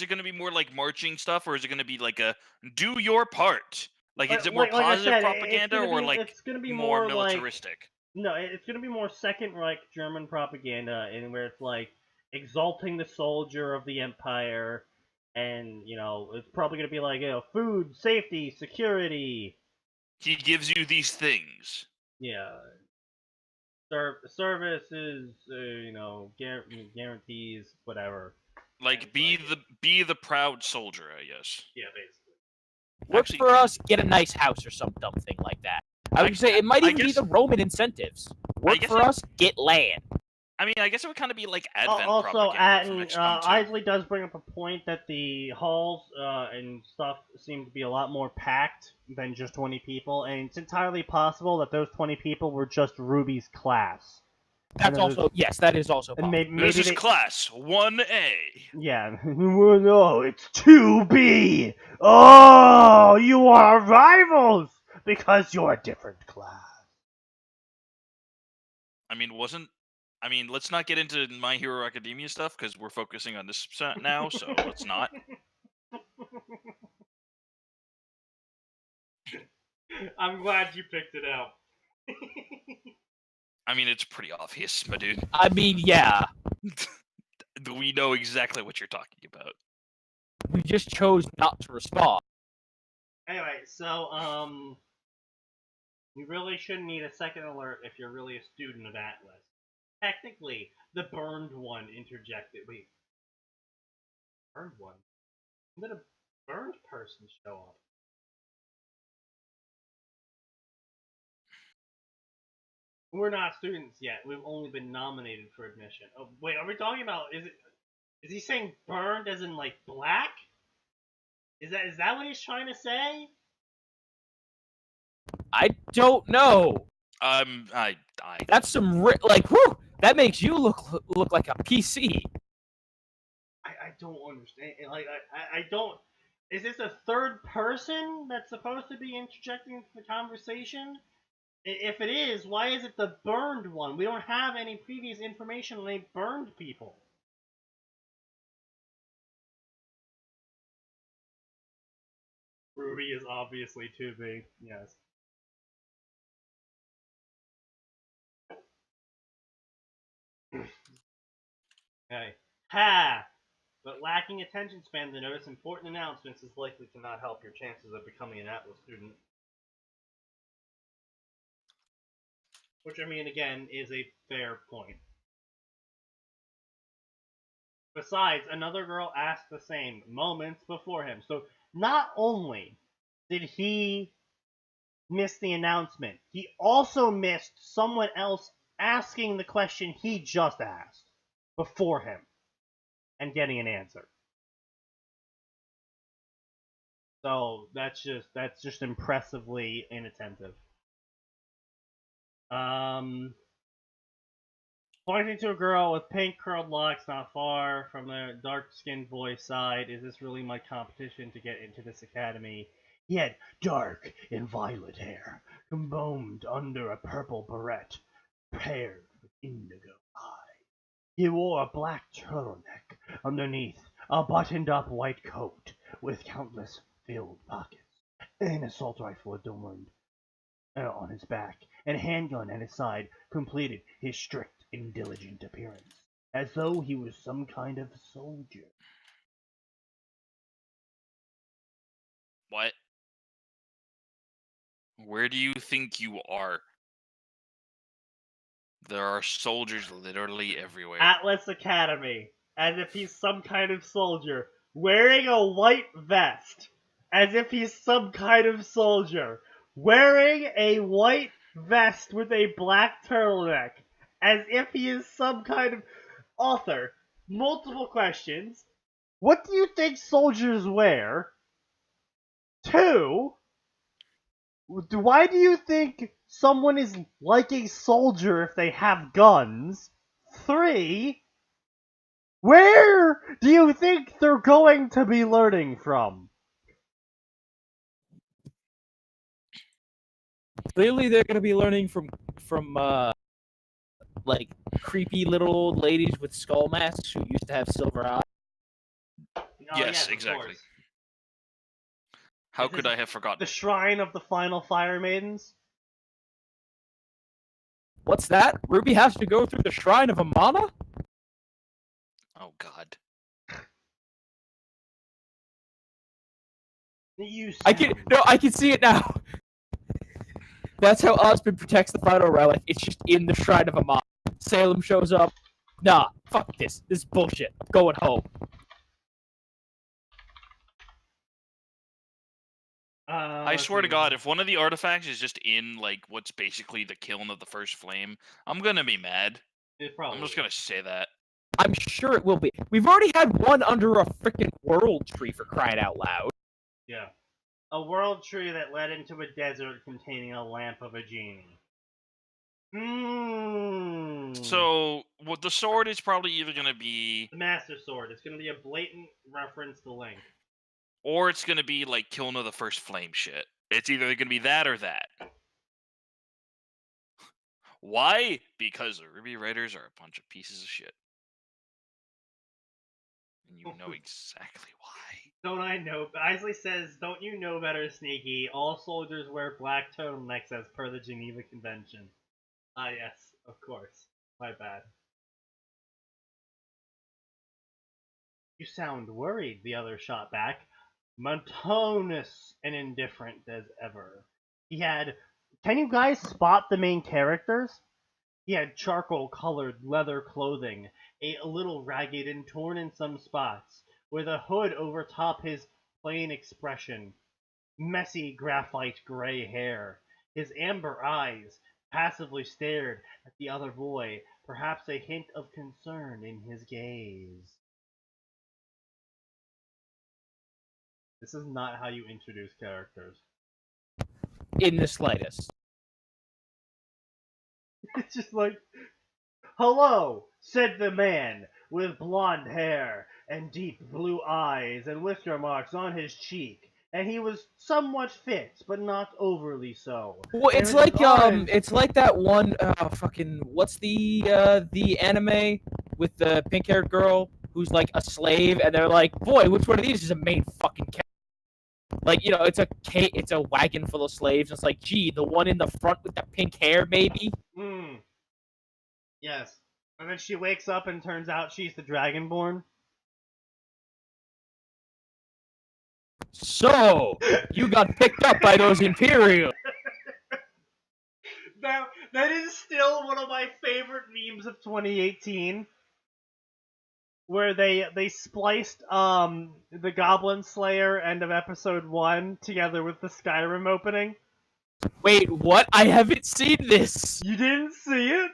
it gonna be more like marching stuff, or is it gonna be like a do your part? Like, is it more positive propaganda or like it's gonna be more militaristic? No, it's gonna be more Second Reich German propaganda, in where it's like exalting the soldier of the empire, and it's probably gonna be like food, safety, security. He gives you these things. Yeah. Services, guarantees, whatever. Like, be the proud soldier, I guess. Yeah, basically. Work for us, get a nice house or some dumb thing like that. I would say it might even be the Roman incentives. Work for us, get land. I mean, I guess it would kind of be like Advent also, propaganda. Isley does bring up a point that the halls and stuff seem to be a lot more packed than just 20 people, and it's entirely possible that those 20 people were just Ruby's class. That's also yes, that is also And possible. maybe This is they, class 1A. yeah. Well, no, it's 2B. Oh, you are rivals because you're a different class. I mean, let's not get into My Hero Academia stuff because we're focusing on this now, so let's not. I'm glad you picked it out. I mean, it's pretty obvious, my dude. I mean, yeah, We know exactly what you're talking about. we just chose not to respond. Anyway, so, you really shouldn't need a second alert if you're really a student of Atlas. Technically, the burned one interjected. Wait. Burned one? When did a burned person show up? We're not students yet. We've only been nominated for admission. Oh, wait, are we talking about, is he saying burned as in, like, black? Is that what he's trying to say? I don't know. I That's some like, whew, that makes you look like a PC. I don't understand. Like, I don't. Is this a third person that's supposed to be interjecting into the conversation? If it is, why is it the burned one? We don't have any previous information on any burned people. Ruby is obviously too big. Yes. Okay. Ha! But lacking attention span to notice important announcements is likely to not help your chances of becoming an Atlas student. Which, I mean, again, is a fair point. Besides, another girl asked the same moments before him. So not only did he miss the announcement, he also missed someone else asking the question he just asked before him and getting an answer. So that's just impressively inattentive. Pointing to a girl with pink curled locks not far from the dark-skinned boy's side, is this really my competition to get into this academy? He had dark and violet hair, combed under a purple barrette, paired with indigo eyes. He wore a black turtleneck underneath a buttoned-up white coat with countless filled pockets, an assault rifle adorned on his back, and a handgun at his side completed his strict and diligent appearance, as though he was some kind of soldier. What? Where do you think you are? There are soldiers literally everywhere. Atlas Academy, as if he's some kind of soldier, wearing a white vest, as if he's some kind of soldier, wearing a white vest with a black turtleneck, as if he is some kind of author. Multiple questions. What do you think soldiers wear? 2, why do you think someone is like a soldier if they have guns? 3, where do you think they're going to be learning from? Clearly, they're gonna be learning from like creepy little old ladies with skull masks who used to have silver eyes. Yes, of exactly. course. How This could is I have forgotten? The Shrine of the Final Fire Maidens? What's that? Ruby has to go through the Shrine of Amana? Oh God. I can see it now. That's how Osmond protects the final relic. It's just in the Shrine of Amana. Salem shows up. Nah, fuck this. This is bullshit. I'm going home. I swear to God, if one of the artifacts is just in, like, what's basically the kiln of the first flame, I'm gonna be mad. I'm just gonna say that. I'm sure it will be. We've already had one under a freaking world tree, for crying out loud. Yeah. A world tree that led into a desert containing a lamp of a genie. So, what the sword is probably either going to be, The Master Sword. It's going to be a blatant reference to Link. or it's going to be like Kilna the First Flame shit. It's either going to be that or that. Why? Because the Ruby writers are a bunch of pieces of shit. And you know exactly why. Don't I know? Isley says, don't you know better, Sneaky? All soldiers wear black turtlenecks as per the Geneva Convention. Ah, yes, of course. My bad. You sound worried, the other shot back. Monotonous and indifferent as ever. He had... Can you guys spot the main characters? He had charcoal-colored leather clothing, a little ragged and torn in some spots, with a hood over top his plain expression. Messy graphite gray hair. His amber eyes passively stared at the other boy, perhaps a hint of concern in his gaze. This is not how you introduce characters. In the slightest. It's just like, hello, said the man, with blonde hair and deep blue eyes and whisker marks on his cheek. And he was somewhat fit, but not overly so. Well, And it's with his like eyes- it's like that one what's the anime with the pink-haired girl who's like a slave, and they're like, boy, which one of these is a main fucking character? Like, you know, it's a wagon full of slaves. It's like, gee, the one in the front with the pink hair, maybe. Yes. And then she wakes up and turns out she's the Dragonborn. So you got picked up by those Imperial. That is still one of my favorite memes of 2018. Where they spliced the Goblin Slayer end of episode 1 together with the Skyrim opening. Wait, what? I haven't seen this. You didn't see it?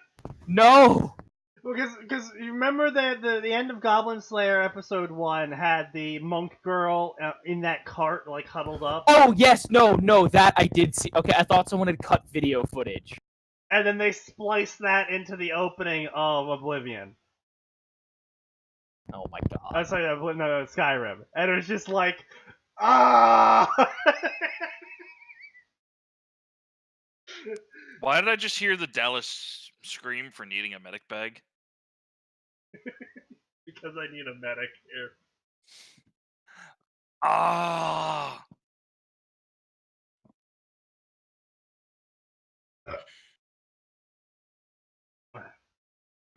No. Because you remember the end of Goblin Slayer episode 1 had the monk girl in that cart, like, huddled up. Oh, yes, no, that I did see. Okay, I thought someone had cut video footage. And then they spliced that into the opening of Oblivion. Oh my god. Sorry, no, Skyrim. And it was just like, ah! Why did I just hear the Dallas scream for needing a medic bag? Because I need a medic here. Ah!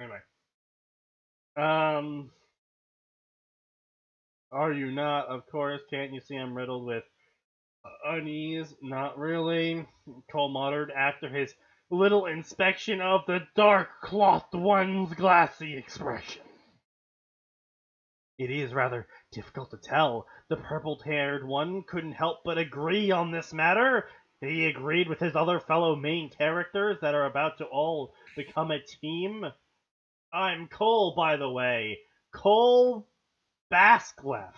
Anyway. Are you not? Of course. Can't you see I'm riddled with unease? Not really. Cole muttered after his little inspection of the dark-clothed one's glassy expression. It is rather difficult to tell. The purple-haired one couldn't help but agree on this matter. He agreed with his other fellow main characters that are about to all become a team. I'm Cole, by the way. Cole Baskleff.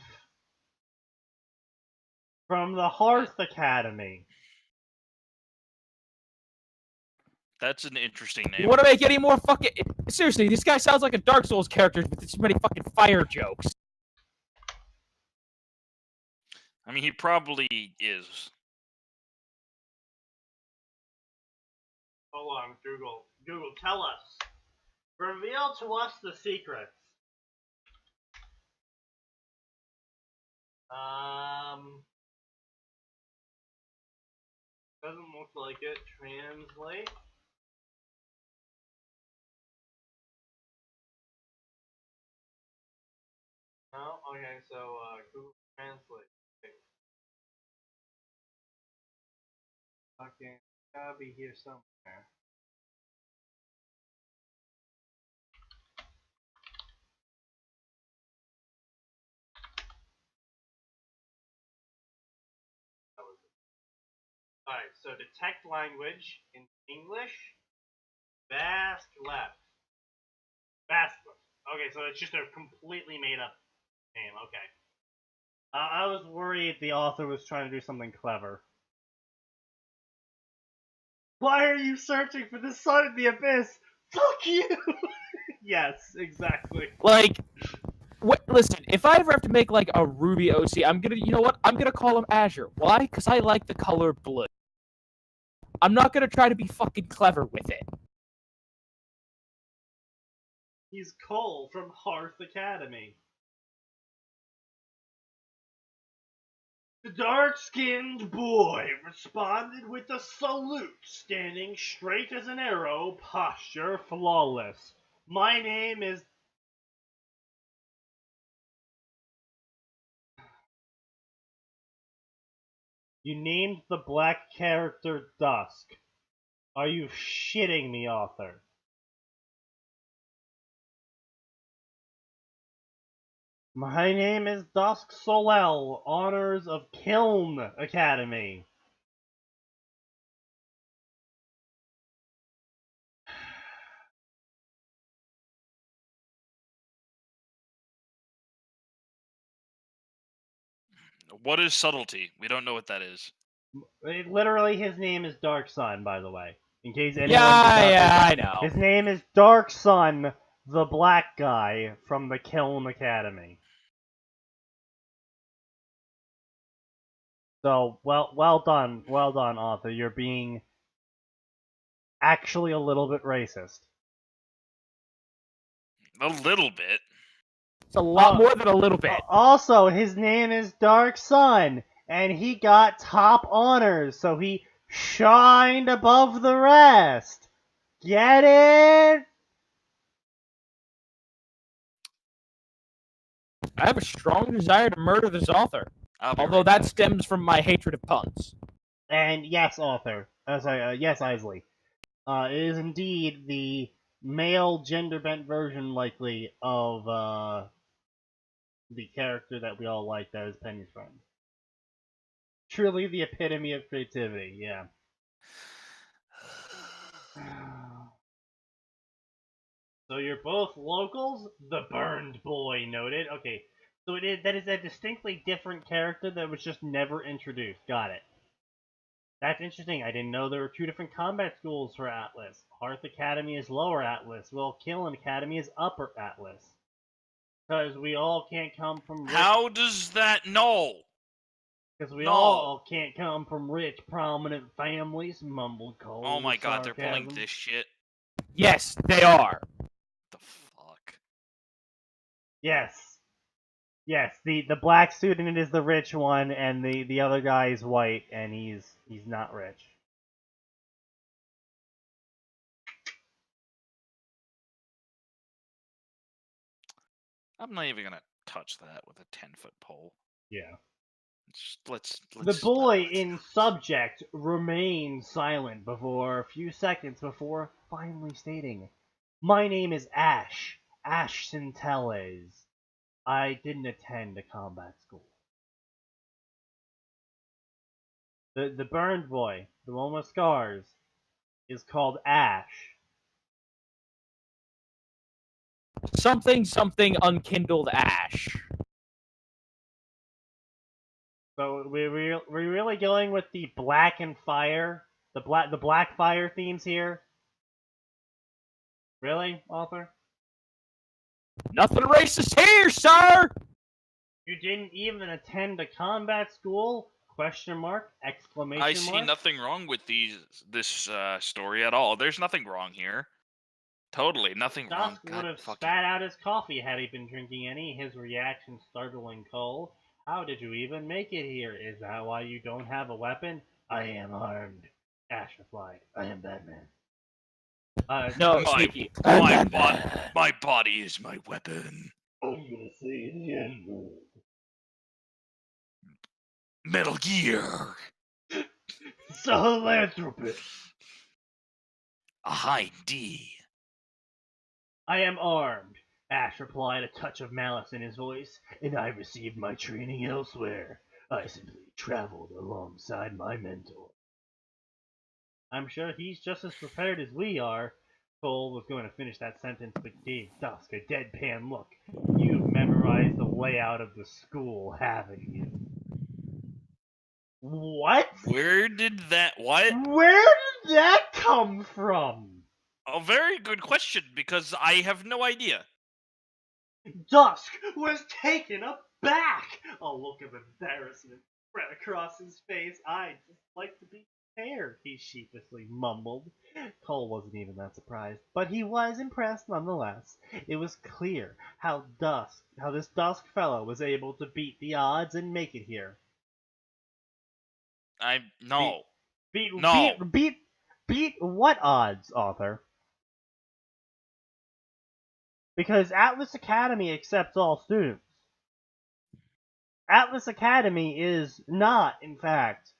From the Hearth Academy. That's an interesting name. You want to make any more fucking... Seriously, this guy sounds like a Dark Souls character with this many fucking fire jokes. I mean, he probably is. Hold on, Google. Google, tell us. Reveal to us the secrets. Doesn't look like it. Translate. No? Okay, so, Google Translate. Okay, gotta be here somewhere. Alright, so detect language in English. Basque left. Basque left. Okay, so it's just a completely made up name. Okay. I was worried the author was trying to do something clever. Why are you searching for the sun in the abyss? Fuck you! Yes, exactly. Like, listen, if I ever have to make like a Ruby OC, I'm gonna, you know what? I'm gonna call him Azure. Why? Because I like the color blue. I'm not gonna try to be fucking clever with it. He's Cole from Hearth Academy. The dark-skinned boy responded with a salute, standing straight as an arrow, posture flawless. My name is... You named the black character Dusk. Are you shitting me, author? My name is Dusk Solel, honors of Kiln Academy. What is subtlety? We don't know what that is. Literally, his name is Dark Sun, by the way. In case anyone I know. His name is Dark Sun, the black guy from the Kiln Academy. So, well done, author. You're being actually a little bit racist. A little bit. It's a lot more than a little bit. Also, his name is Dark Sun, and he got top honors, so he shined above the rest. Get it? I have a strong desire to murder this author, although Right that back. stems from my hatred of puns. And yes, author. Yes, Isley. It is indeed the male gender-bent version, likely, of the character that we all like, that is Penny's friend. Truly the epitome of creativity, yeah. So you're both locals? The Burned Boy noted. Okay, so that is a distinctly different character that was just never introduced. Got it. That's interesting. I didn't know there were two different combat schools for Atlas. Hearth Academy is Lower Atlas, while Kiln Academy is Upper Atlas. Because we all can't come from rich... How does that know? Because we all can't come from rich, prominent families, mumbled Cole. Oh my god, sarcasm. they're pulling this shit. Yes, they are. The fuck? Yes. Yes, the black student is the rich one, and the other guy is white, and he's not rich. I'm not even gonna touch that with a 10-foot pole. Yeah. Let's The boy in subject remained silent for a few seconds before finally stating, "My name is Ash Centelles. I didn't attend a combat school." The burned boy, the one with scars, is called Ash. Something unkindled ash. So we're really going with the black and fire, the black fire themes here. Really, author? Nothing racist here, sir. You didn't even attend a combat school? Question mark! Exclamation mark! I see nothing wrong with this story at all. There's nothing wrong here. Totally, nothing wrong. Dusk would have spat out his coffee had he been drinking any. His reaction startling Cole. How did you even make it here? Is that why you don't have a weapon? I am armed. Ash replied. I am Batman. No, my, Sneaky. my body is my weapon. I'm gonna say the N-word. Metal Gear. Philanthropist. A high D. I am armed. Ash replied, a touch of malice in his voice, and I received my training elsewhere. I simply traveled alongside my mentor. I'm sure he's just as prepared as we are. Cole was going to finish that sentence, but gave Dusk a deadpan look. You've memorized the layout of the school, haven't you? What? Where did that... What? Where did that come from? A very good question, because I have no idea. Dusk was taken aback. A look of embarrassment spread across his face. I'd just like to be prepared, he sheepishly mumbled. Cole wasn't even that surprised, but he was impressed nonetheless. It was clear how this Dusk fellow was able to beat the odds and make it here. No. Beat what odds, author? Because Atlas Academy accepts all students. Atlas Academy is not, in fact,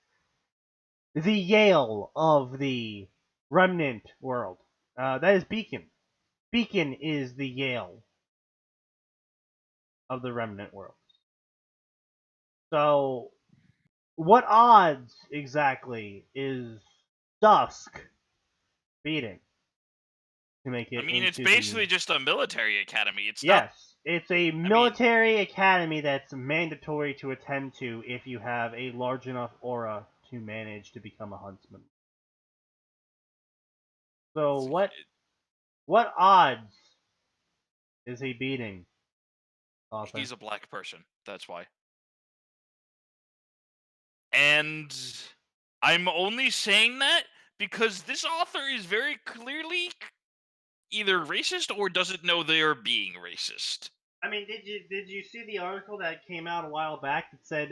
the Yale of the Remnant world. That is Beacon. Beacon is the Yale of the Remnant world. So, what odds exactly is Dusk beating to make it? I mean, it's into basically just a military academy. It's Yes, it's a military academy that's mandatory to attend to if you have a large enough aura to manage to become a huntsman. So what odds is he beating, author? He's a black person. That's why. And I'm only saying that because this author is very clearly either racist or doesn't know they are being racist. I mean, did you see the article that came out a while back that said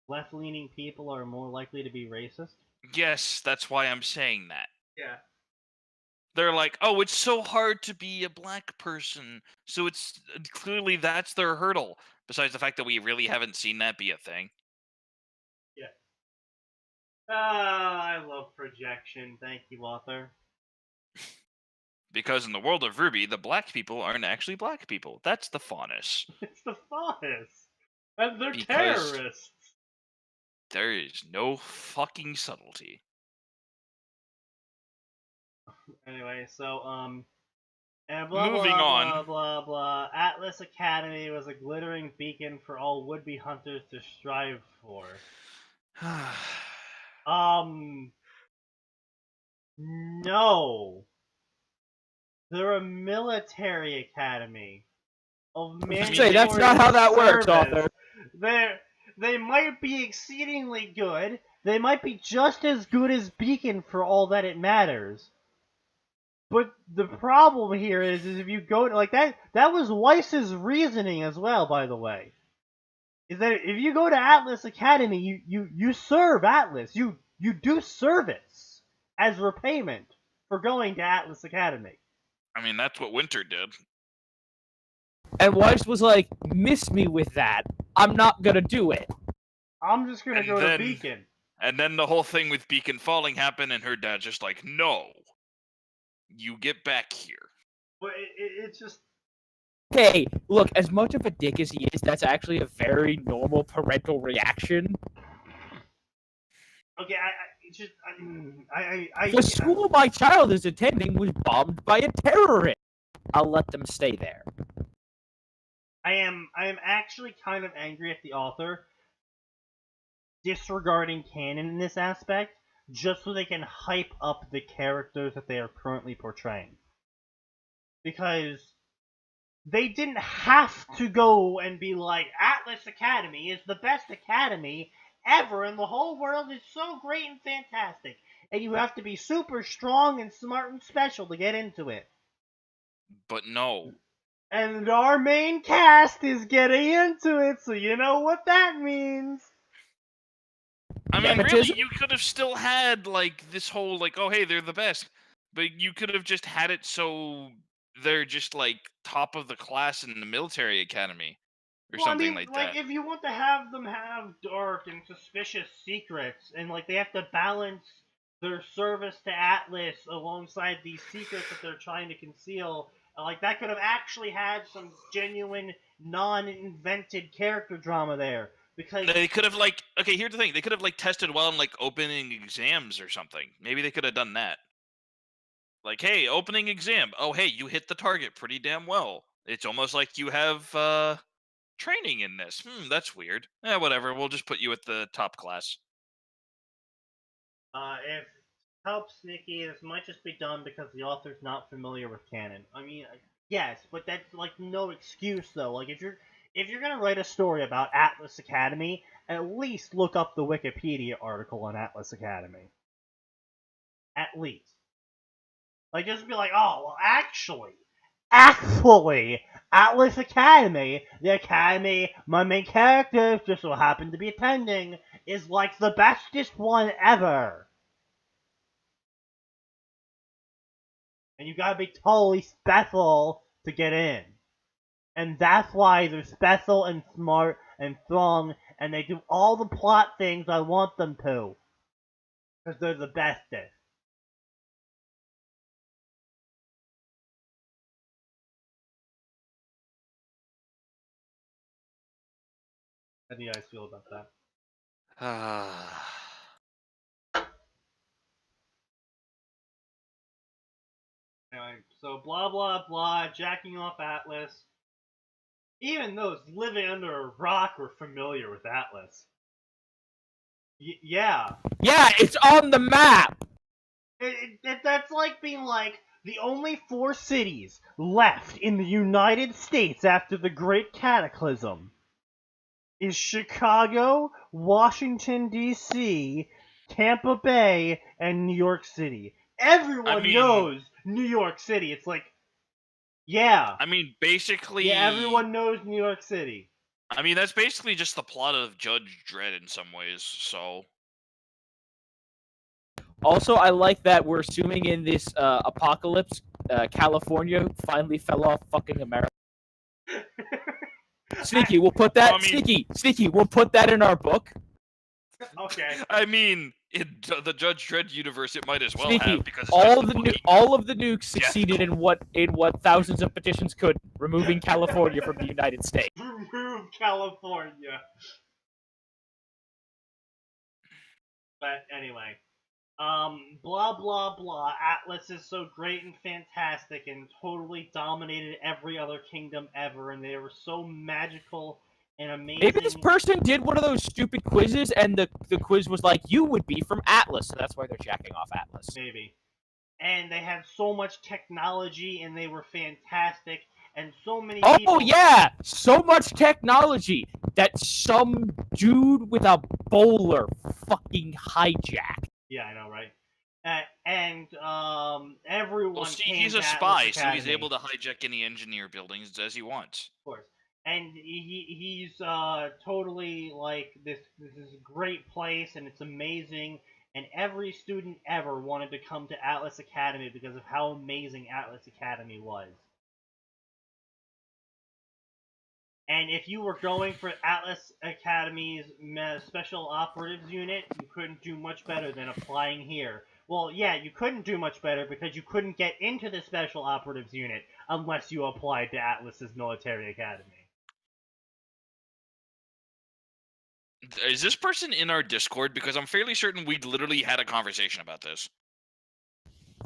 left-leaning people are more likely to be racist? Yes, that's why I'm saying that. Yeah. They're like, oh, it's so hard to be a black person. So it's clearly that's their hurdle. Besides the fact that we really haven't seen that be a thing. Yeah. I love projection. Thank you, author. Because in the world of RWBY, the black people aren't actually black people. That's the faunus. It's the Faunus. And they're Because terrorists. there is no fucking subtlety. Anyway, so, and blah, Moving blah, on. blah, blah, blah. Atlas Academy was a glittering beacon for all would-be hunters to strive for. No. They're a military academy of mandatory that's not how that works, service. author. They might be exceedingly good. They might be just as good as Beacon for all that it matters. But the problem here is if you go to, like, that was Weiss's reasoning as well, by the way. Is that if you go to Atlas Academy, you serve Atlas. You do service as repayment for going to Atlas Academy. I mean, that's what Winter did. And Weiss was like, miss me with that. I'm not gonna do it. I'm just gonna go to Beacon. And then the whole thing with Beacon falling happened, and her dad's just like, no. You get back here. But it's just... Hey, look, as much of a dick as he is, that's actually a very normal parental reaction. Okay, The school my child is attending was bombed by a terrorist. I'll let them stay there. I am actually kind of angry at the author disregarding canon in this aspect, just so they can hype up the characters that they are currently portraying. Because they didn't have to go and be like, Atlas Academy is the best academy ever in the whole world. It's so great and fantastic. And you have to be super strong and smart and special to get into it. But no. And our main cast is getting into it, so you know what that means. I mean, really, you could have still had, like, this whole, like, oh, hey, they're the best. But you could have just had it so they're just, like, top of the class in the military academy. Or something like that. If you want to have them have dark and suspicious secrets, and, like, they have to balance their service to Atlas alongside these secrets that they're trying to conceal, like, that could have actually had some genuine, non-invented character drama there. Because they could have, like, okay, here's the thing. They could have, like, tested well in, like, opening exams or something. Maybe they could have done that. Like, hey, opening exam. Oh, hey, you hit the target pretty damn well. It's almost like you have, training in this. That's weird. Whatever. We'll just put you at the top class. help Sneaky. This might just be done because the author's not familiar with canon. I mean, yes, but that's like no excuse though. Like if you're gonna write a story about Atlas Academy, at least look up the Wikipedia article on Atlas Academy. At least. Like just be like, oh well, actually, Atlas Academy, the academy my main character just so happened to be attending, is like the bestest one ever. And you gotta be totally special to get in. And that's why they're special and smart and strong, and they do all the plot things I want them to. Because they're the bestest. How do you guys feel about that? Anyway, so blah blah blah, jacking off Atlas. Even those living under a rock were familiar with Atlas. Yeah. Yeah, it's on the map! That's like being like, the only 4 cities left in the United States after the Great Cataclysm is Chicago, Washington, D.C., Tampa Bay, and New York City. Everyone knows New York City. It's like, yeah. I mean, basically... Yeah, everyone knows New York City. I mean, that's basically just the plot of Judge Dredd in some ways, so... Also, I like that we're assuming in this apocalypse, California finally fell off fucking America. Sneaky, we'll put that. Sneaky, we'll put that in our book. Okay. I mean, in the Judge Dredd universe, it might as well Sneaky, have because all of the nukes succeeded in what thousands of petitions could, removing California from the United States. Remove California. But anyway. Blah blah blah. Atlas is so great and fantastic and totally dominated every other kingdom ever, and they were so magical and amazing. Maybe this person did one of those stupid quizzes, and the quiz was like, you would be from Atlas, so that's why they're jacking off Atlas. Maybe. And they had so much technology, and they were fantastic, and so many people... Oh yeah! So much technology that some dude with a bowler fucking hijacked. Yeah, I know, right? Everyone. Well, see, he's a spy, so he's able to hijack any engineer buildings as he wants. Of course. And he's totally like, this is a great place, and it's amazing, and every student ever wanted to come to Atlas Academy because of how amazing Atlas Academy was. And if you were going for Atlas Academy's Special Operatives Unit, you couldn't do much better than applying here. Well, yeah, you couldn't do much better because you couldn't get into the Special Operatives Unit unless you applied to Atlas's Military Academy. Is this person in our Discord? Because I'm fairly certain we literally had a conversation about this.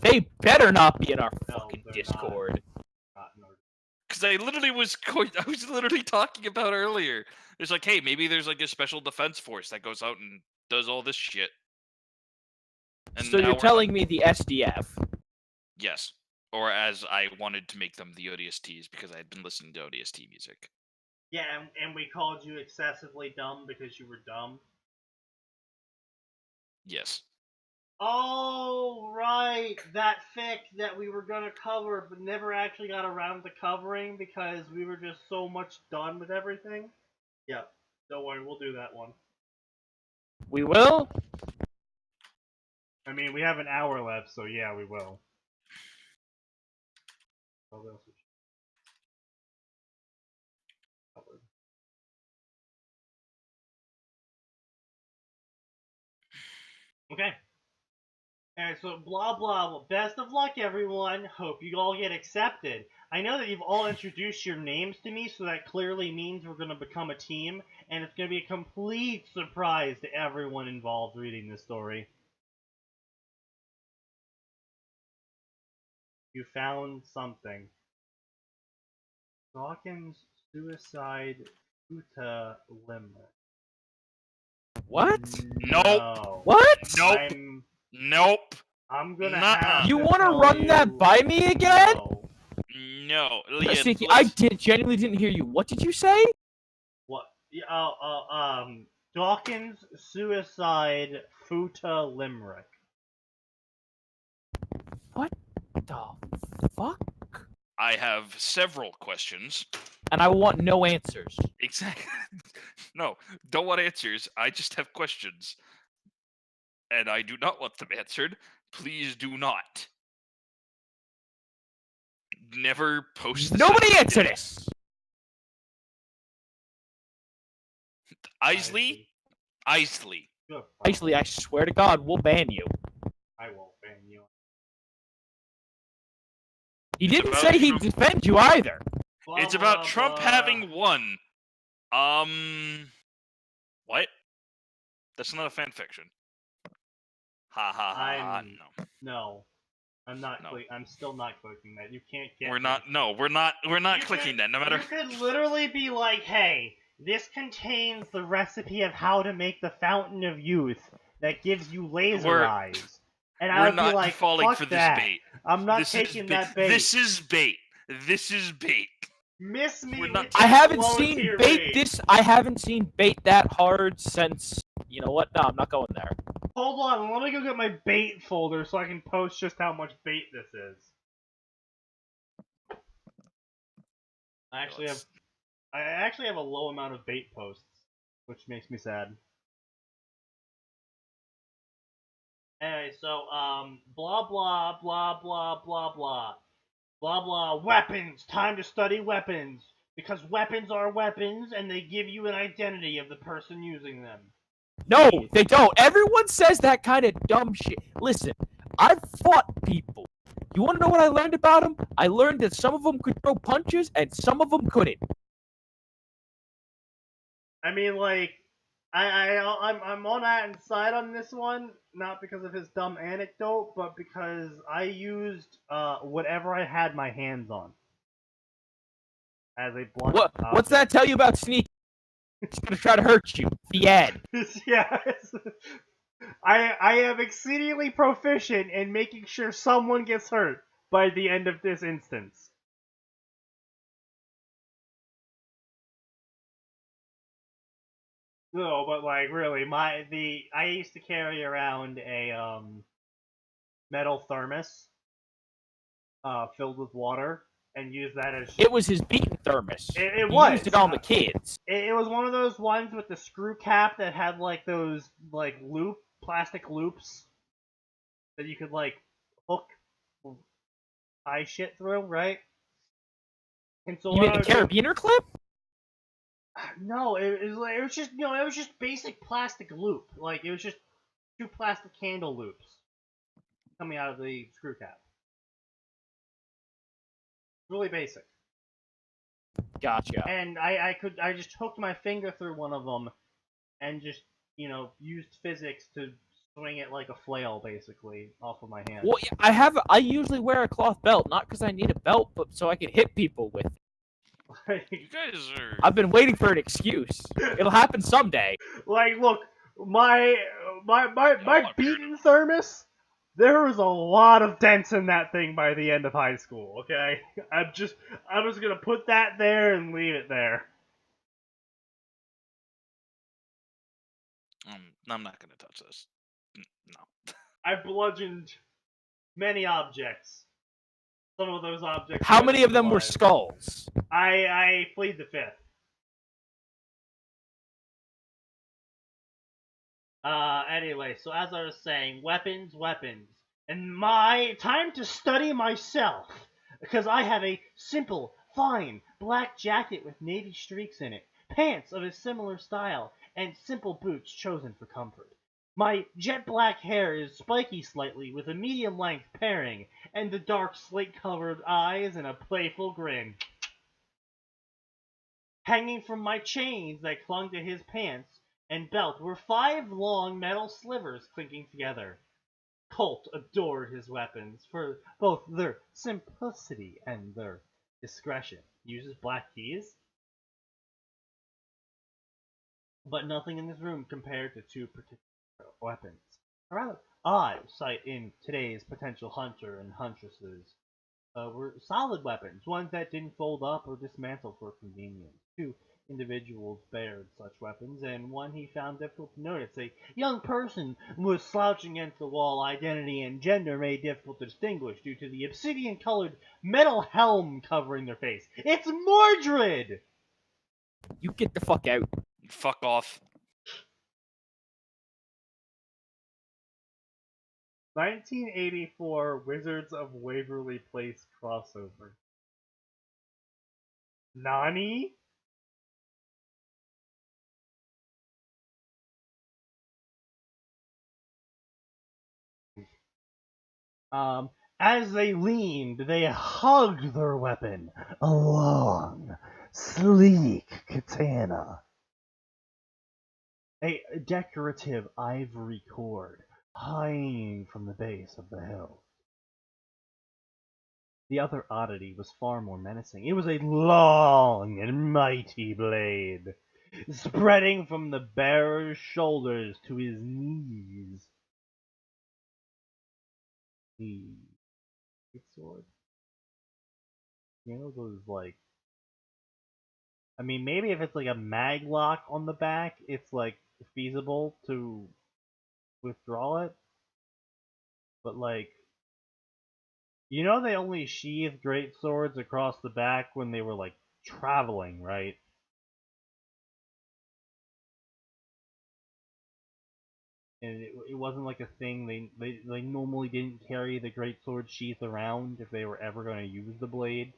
They better not be in our fucking Discord. Because I was literally talking about earlier. It's like, hey, maybe there's like a special defense force that goes out and does all this shit. And so you're telling me the SDF? Yes. Or as I wanted to make them, the ODSTs, because I had been listening to ODST music. Yeah, and we called you excessively dumb because you were dumb? Yes. Oh, right! That fic that we were gonna cover but never actually got around to covering because we were just so much done with everything? Yep. Don't worry, we'll do that one. We will? I mean, we have an hour left, so yeah, we will. What else? Okay. Alright, so blah blah. Well, best of luck, everyone. Hope you all get accepted. I know that you've all introduced your names to me, so that clearly means we're going to become a team, and it's going to be a complete surprise to everyone involved reading this story. You found something. Dawkins' suicide Uta limit. What? Nope. What? Nope. Nope. I'm gonna Nuh-uh. have You to want to tell run you that by me again? no. No, No, Leah, Sneaky, let's- genuinely didn't hear you. What did you say? What? Dawkins suicide Futa Limerick. What the fuck? I have several questions. And I want no answers. Exactly. No, don't want answers. I just have questions. And I do not want them answered. Please do not. Never post this. Nobody answer this! Isley? Isley. Good. Actually, I swear to God, we'll ban you. I won't ban you. He didn't about say he'd Trump. defend you either. It's about Trump having won. What? That's not a fan fiction. Ha ha ha. No. No. I'm not. No. I'm still not clicking that. You can't get. We're not. No, we're not. We're not You clicking could- that. No matter. You could literally be like, "Hey, this contains the recipe of how to make the fountain of youth that gives you laser We're- eyes," and I We're would be not like, falling "Fuck for this that. bait. I'm not This taking is that bait." This is bait. This is bait. Miss me. We're not- with I that haven't low seen tier bait this. I haven't seen bait that hard since. You know what? No, I'm not going there. Hold on, let me go get my bait folder so I can post just how much bait this is. I actually have a low amount of bait posts, which makes me sad. Anyway, so blah blah blah blah blah blah blah blah weapons. Time to study weapons because weapons are weapons and they give you an identity of the person using them. No, they don't. Everyone says that kind of dumb shit. Listen, I've fought people. You want to know what I learned about them? I learned that some of them could throw punches and some of them couldn't. I mean, like, I'm on Atin's side on this one, not because of his dumb anecdote, but because I used whatever I had my hands on as a blunt. What's that tell you about Sneak? He's gonna try to hurt you. The end. Yes. I am exceedingly proficient in making sure someone gets hurt by the end of this instance. No, but like really, I used to carry around a metal thermos filled with water and use that as It was his beaten thermos. It He was. used it on the kids. It was one of those ones with the screw cap that had like those like plastic loops that you could like hook tie shit through, right? And so You mean the carabiner clip? No, it was just it was just basic plastic loop. Like it was just two plastic handle loops coming out of the screw cap. Really basic. Gotcha. And I just hooked my finger through one of them and just used physics to swing it like a flail basically off of my hand. Well, I usually wear a cloth belt, not because I need a belt, but so I can hit people with it. You guys are. I've been waiting for an excuse. It'll happen someday. Like, look, my beaten thermos. There was a lot of dents in that thing by the end of high school. Okay, I'm just gonna put that there and leave it there. I'm not gonna touch this. No. I bludgeoned many objects. Some of those objects. How many of them were alive. skulls? I plead the fifth. Anyway, so as I was saying, weapons. And my time to study myself. Because I have a simple, fine, black jacket with navy streaks in it, pants of a similar style, and simple boots chosen for comfort. My jet black hair is spiky slightly with a medium length paring, and the dark slate-colored eyes and a playful grin. Hanging from my chains that clung to his pants and belt were 5 long metal slivers clinking together. Colt adored his weapons for both their simplicity and their discretion. He uses black keys, but nothing in this room compared to 2 particular weapons. a rather odd sight in today's potential hunter and huntresses were solid weapons, ones that didn't fold up or dismantle for convenience. Two individuals bared such weapons, and one he found difficult to notice. A young person was slouching against the wall, identity and gender made difficult to distinguish due to the obsidian-colored metal helm covering their face. It's Mordred! You get the fuck out. Fuck off. 1984 Wizards of Waverly Place crossover. Nani? As they leaned, they hugged their weapon, a long, sleek katana. A decorative ivory cord hanging from the base of the hilt. The other oddity was far more menacing. It was a long and mighty blade, spreading from the bearer's shoulders to his knees. The sword. You know those, like, I mean, maybe if it's like a mag lock on the back, it's like feasible to withdraw it. But like, you know, they only sheathed great swords across the back when they were like traveling, right? And it wasn't like a thing. They normally didn't carry the great sword sheath around if they were ever going to use the blade.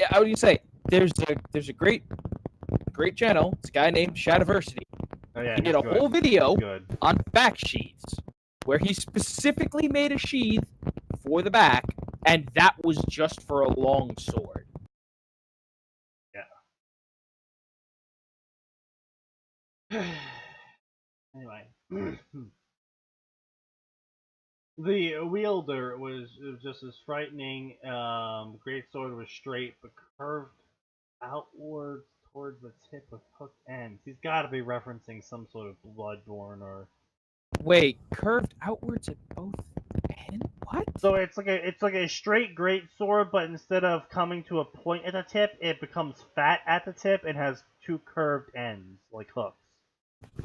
Yeah, how do you say? There's a great channel. It's a guy named Shadiversity. Oh yeah, He did a good. whole video Good. on back sheaths, where he specifically made a sheath for the back, and that was just for a long sword. Yeah. Anyway. The wielder was just as frightening. Great sword was straight but curved outwards towards the tip with hooked ends. He's got to be referencing some sort of Bloodborne or. Wait, curved outwards at both ends? What? So it's like a straight great sword, but instead of coming to a point at the tip, it becomes fat at the tip and has two curved ends like hooks.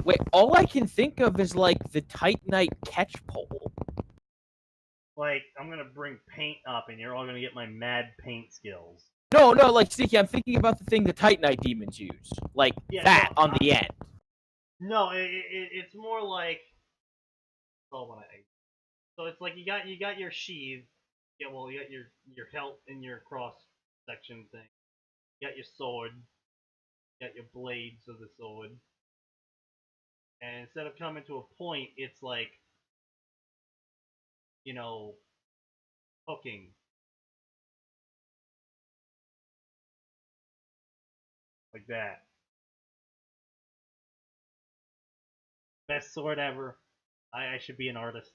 Wait, all I can think of is like the Titanite catch pole. Like, I'm gonna bring paint up, and you're all gonna get my mad paint skills. No, like Sneaky, I'm thinking about the thing the Titanite demons use, like that on the end. No, it's more like. So it's like you got your sheath. Yeah, well, you got your hilt and your cross section thing. You got your sword. You got your blades of the sword. And instead of coming to a point, it's like, you know, hooking. Like that. Best sword ever. I should be an artist.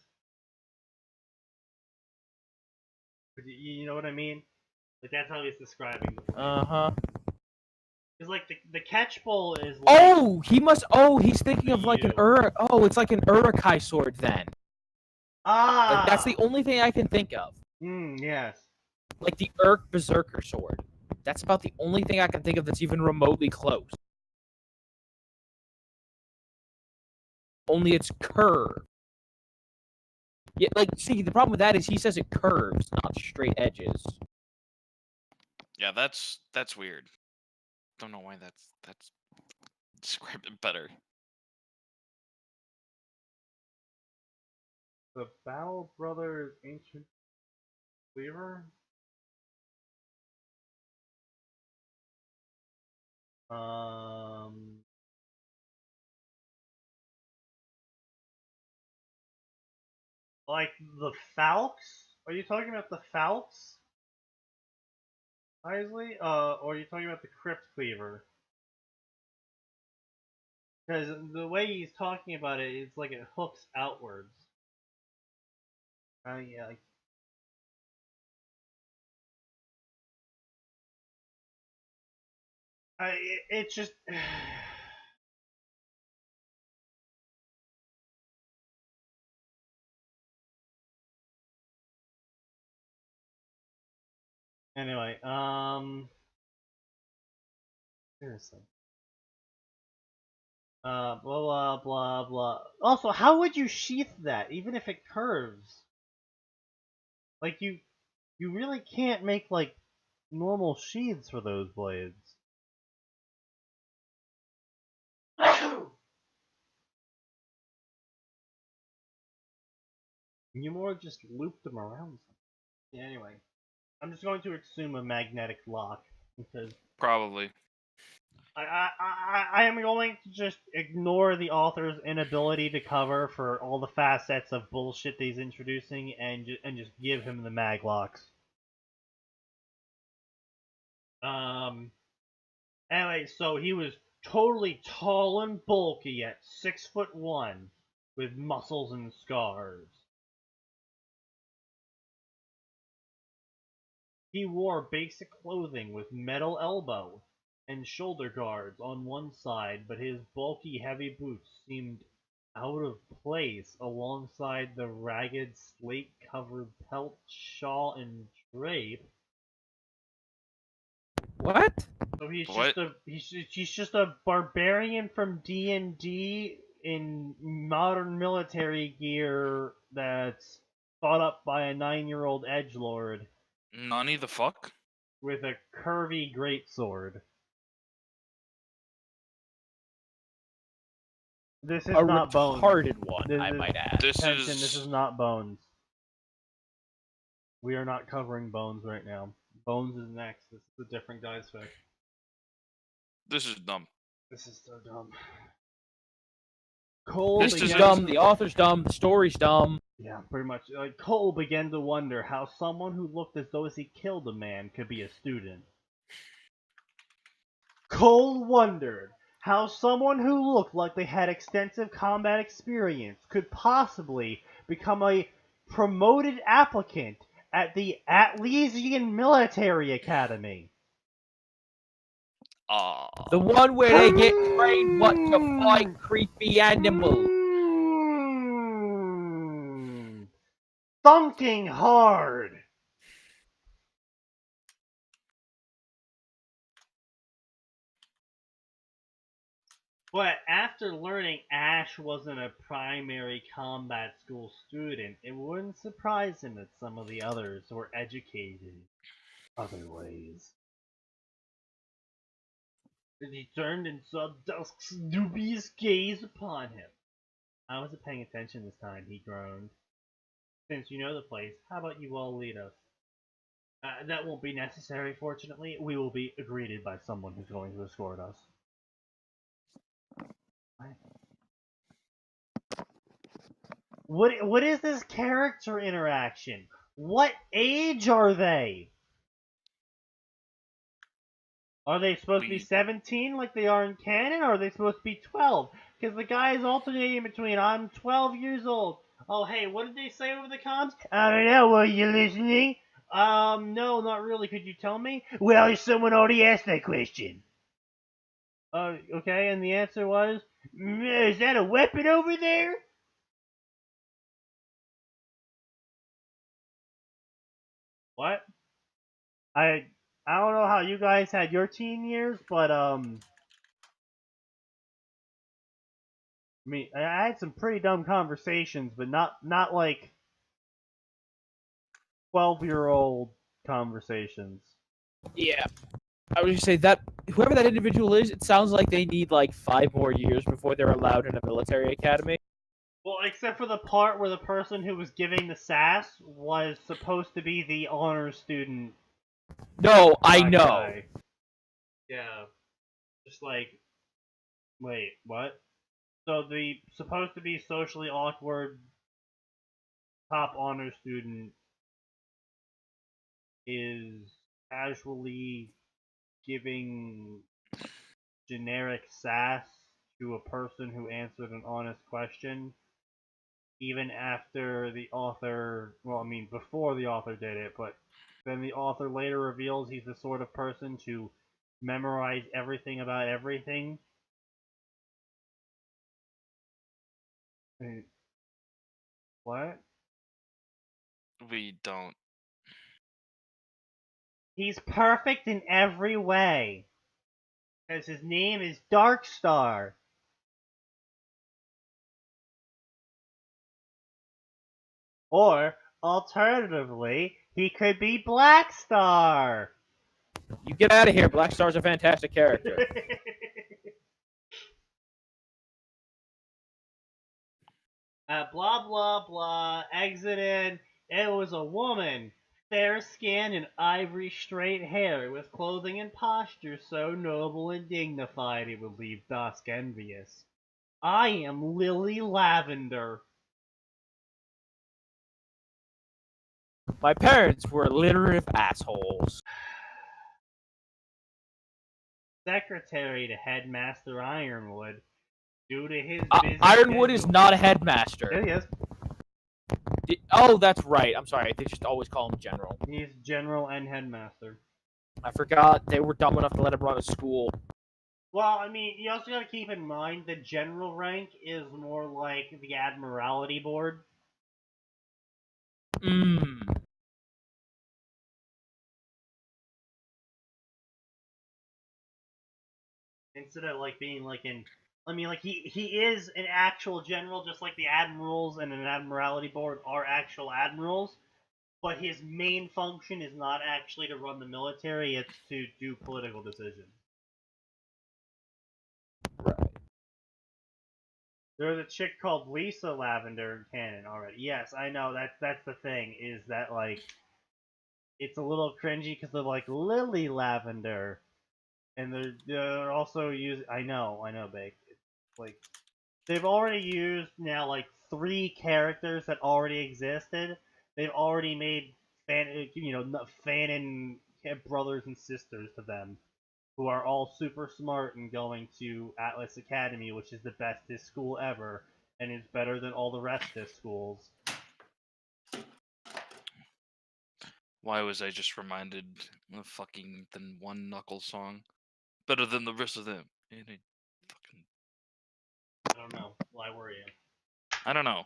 You know what I mean? Like, that's how he's describing the Uh-huh. Because, like, the catch pole is like... Oh, he's thinking of like it's like an Urukai sword then. Ah! Like, that's the only thing I can think of. Yes. Like the Urk Berserker sword. That's about the only thing I can think of that's even remotely close. Only it's curved. Yeah, like, see, the problem with that is he says it curves, not straight edges. Yeah, that's weird. Don't know why that's described it better. The Battle Brothers Ancient Cleaver? Like the Falx? Are you talking about the Falx? Isley? Or are you talking about the Crypt Cleaver? Because the way he's talking about it is like it hooks outwards. Yeah. It's just. Anyway, seriously. Blah blah blah blah. Also, how would you sheath that, even if it curves? Like you really can't make like normal sheaths for those blades. You more just loop them around. Yeah, anyway, I'm just going to assume a magnetic lock because Probably. I am going to just ignore the author's inability to cover for all the facets of bullshit that he's introducing and just give him the mag locks. Anyway, so he was totally tall and bulky at 6'1", with muscles and scars. He wore basic clothing with metal elbow and shoulder guards on one side, but his bulky, heavy boots seemed out of place alongside the ragged, slate-covered pelt, shawl, and drape. What? So he's What? he's just a barbarian from D&D in modern military gear that's thought up by a 9-year-old edgelord Nani the fuck? with a curvy greatsword. This is A not Bones. retarded one, This I is- might add. Attention, this is not Bones. We are not covering Bones right now. Bones is next. This is a different guy's fic. This is dumb. This is so dumb. Cole This began is dumb, the author's dumb, the story's dumb. Yeah, pretty much. Like, Cole began to wonder how someone who looked as though he killed a man could be a student. Cole wondered how someone who looked like they had extensive combat experience could possibly become a promoted applicant at the Atlesian Military Academy. The one where they get trained what to fight creepy animals. Thunking hard. But after learning Ash wasn't a primary combat school student, it wouldn't surprise him that some of the others were educated other ways. As he turned and saw Dusk's dubious gaze upon him. I wasn't paying attention this time, he groaned. Since you know the place, how about you all lead us? That won't be necessary, fortunately. We will be greeted by someone who's going to escort us. What is this character interaction? What age are they? Are they supposed to be 17 like they are in canon, or are they supposed to be 12? Because the guy is alternating between, I'm 12 years old. Oh, hey, what did they say over the comms? I don't know, were you listening? No, not really. Could you tell me? Well, someone already asked that question. Okay, and the answer was, is that a weapon over there? What? I don't know how you guys had your teen years, but I mean, I had some pretty dumb conversations, but not like 12-year-old conversations. Yeah. I would just say that whoever that individual is, it sounds like they need like 5 more years before they're allowed in a military academy. Well, except for the part where the person who was giving the sass was supposed to be the honor student. No, I black know. guy. Yeah. Just like, wait, what? So the supposed to be socially awkward top honor student is casually giving generic sass to a person who answered an honest question, even after the author, well, I mean, before the author did it, but then the author later reveals he's the sort of person to memorize everything about everything. What? We don't. He's perfect in every way. Because his name is Darkstar. Or, alternatively, he could be Blackstar. You get out of here. Black Star's a fantastic character. Blah blah blah, exited. It was a woman, fair skin and ivory straight hair, with clothing and posture so noble and dignified it would leave Dusk envious. I am Lily Lavender. My parents were alliterative assholes. Secretary to Headmaster Ironwood. Due to his busy Ironwood is schedule- not a headmaster. Yeah, he is. Oh, that's right. I'm sorry. They just always call him general. He's general and headmaster. I forgot they were dumb enough to let him run a school. Well, I mean, you also gotta keep in mind the general rank is more like the Admiralty Board. Instead of like being like I mean, like he is an actual general, just like the admirals and an Admiralty Board are actual admirals. But his main function is not actually to run the military; it's to do political decisions. Right. There's a chick called Lisa Lavender in canon already. Yes, I know. That's the thing, is that like it's a little cringy because they're like Lily Lavender, and they're also using. I know, Bake. It's like they've already used now like 3 characters that already existed. They've already made fanon brothers and sisters to them, who are all super smart and going to Atlas Academy, which is the bestest school ever, and is better than all the rest of schools. Why was I just reminded of fucking the One Knuckle song? Better than the rest of them. It ain't fucking. I don't know. Why were you? I don't know.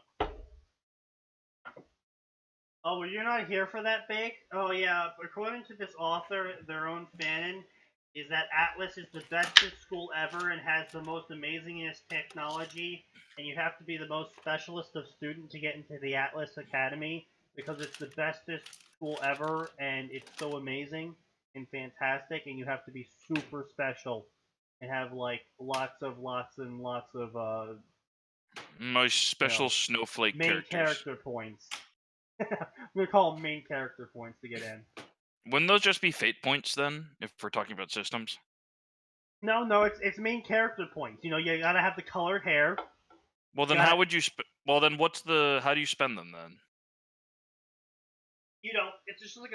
Oh, well, you're not here for that, Bake? Oh, yeah. According to this author, their own fanon is that Atlas is the bestest school ever and has the most amazingest technology, and you have to be the most specialist of student to get into the Atlas Academy because it's the bestest school ever, and it's so amazing and fantastic, and you have to be super special and have like lots of Most special snowflake main characters. character points. I'm gonna call them main character points to get in. Wouldn't those just be fate points then, if we're talking about systems? No, it's main character points. You know, you gotta have the colored hair. Well, then how would you? Well, then what's the? How do you spend them then? You know, it's just like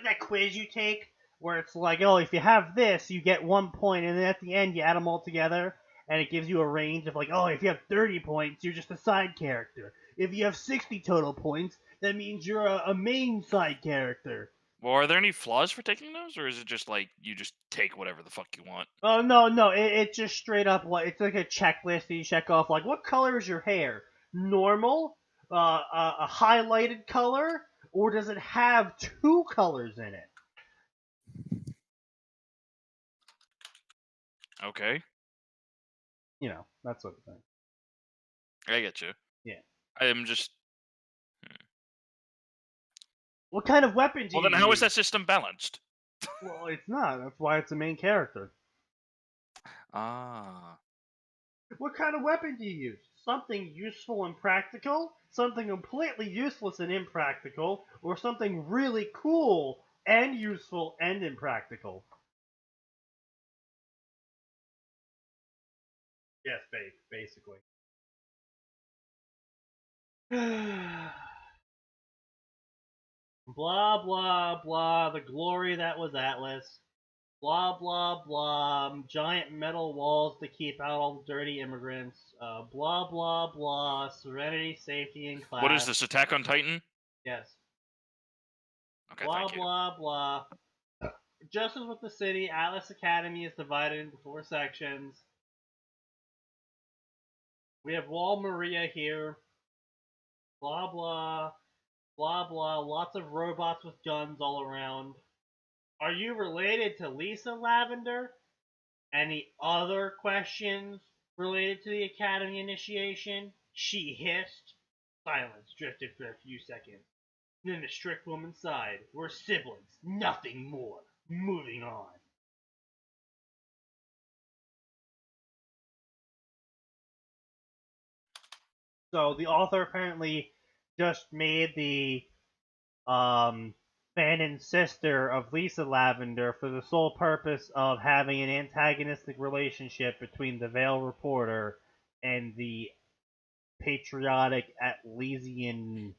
that quiz you take where it's like, oh, if you have this, you get 1 point, and then at the end you add them all together, and it gives you a range of like, oh, if you have 30 points, you're just a side character. If you have 60 total points, that means you're a main side character. Well, are there any flaws for taking those, or is it just like you just take whatever the fuck you want? Oh, no, it's just straight up, like, it's like a checklist that you check off, like, what color is your hair? Normal? A highlighted color? Or does it have 2 colors in it? Okay, You know, that sort of thing. I get you. Yeah. I am just. What kind of weapon do Well, you then how use? is that system balanced? Well, it's not. That's why it's a main character. Ah. What kind of weapon do you use? Something useful and practical? Something completely useless and impractical? Or something really cool and useful and impractical? Yes, basically. Blah, blah, blah. The glory that was Atlas. Blah, blah, blah. Giant metal walls to keep out all the dirty immigrants. Blah, blah, blah. Serenity, safety, and class. What is this? Attack on Titan? Yes. Okay, Blah, thank you. blah, blah. Just as with the city, Atlas Academy is divided into 4 sections. We have Wall Maria here. Blah, blah. Blah, blah. Lots of robots with guns all around. Are you related to Lisa Lavender? Any other questions related to the Academy initiation? She hissed. Silence drifted for a few seconds. Then the strict woman sighed. We're siblings, nothing more. Moving on. So the author apparently just made the fan and sister of Lisa Lavender for the sole purpose of having an antagonistic relationship between the Veil reporter and the patriotic Atlesian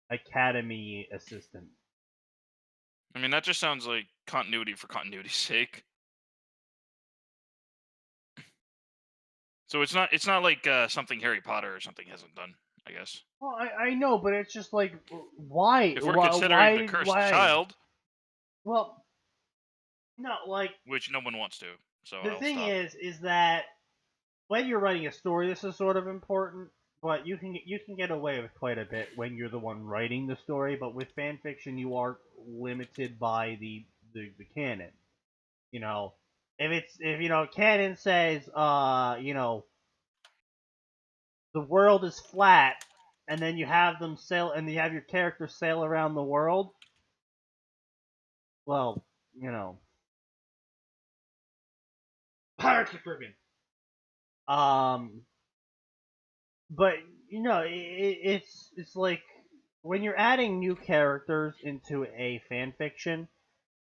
Academy assistant. I mean, that just sounds like continuity for continuity's sake. So it's not like something Harry Potter or something hasn't done, I guess. Well, I know, but it's just like, why? If we're why, considering why, the cursed why? child, Well, no, like, which no one wants to, so the I'll thing stop. is that when you're writing a story, this is sort of important, but you can get away with quite a bit when you're the one writing the story. But with fan fiction, you are limited by the canon. You know, if canon says the world is flat, and then you have them sail, and you have your character sail around the world. Well, Pirates of the Caribbean. But it's like when you're adding new characters into a fan fiction,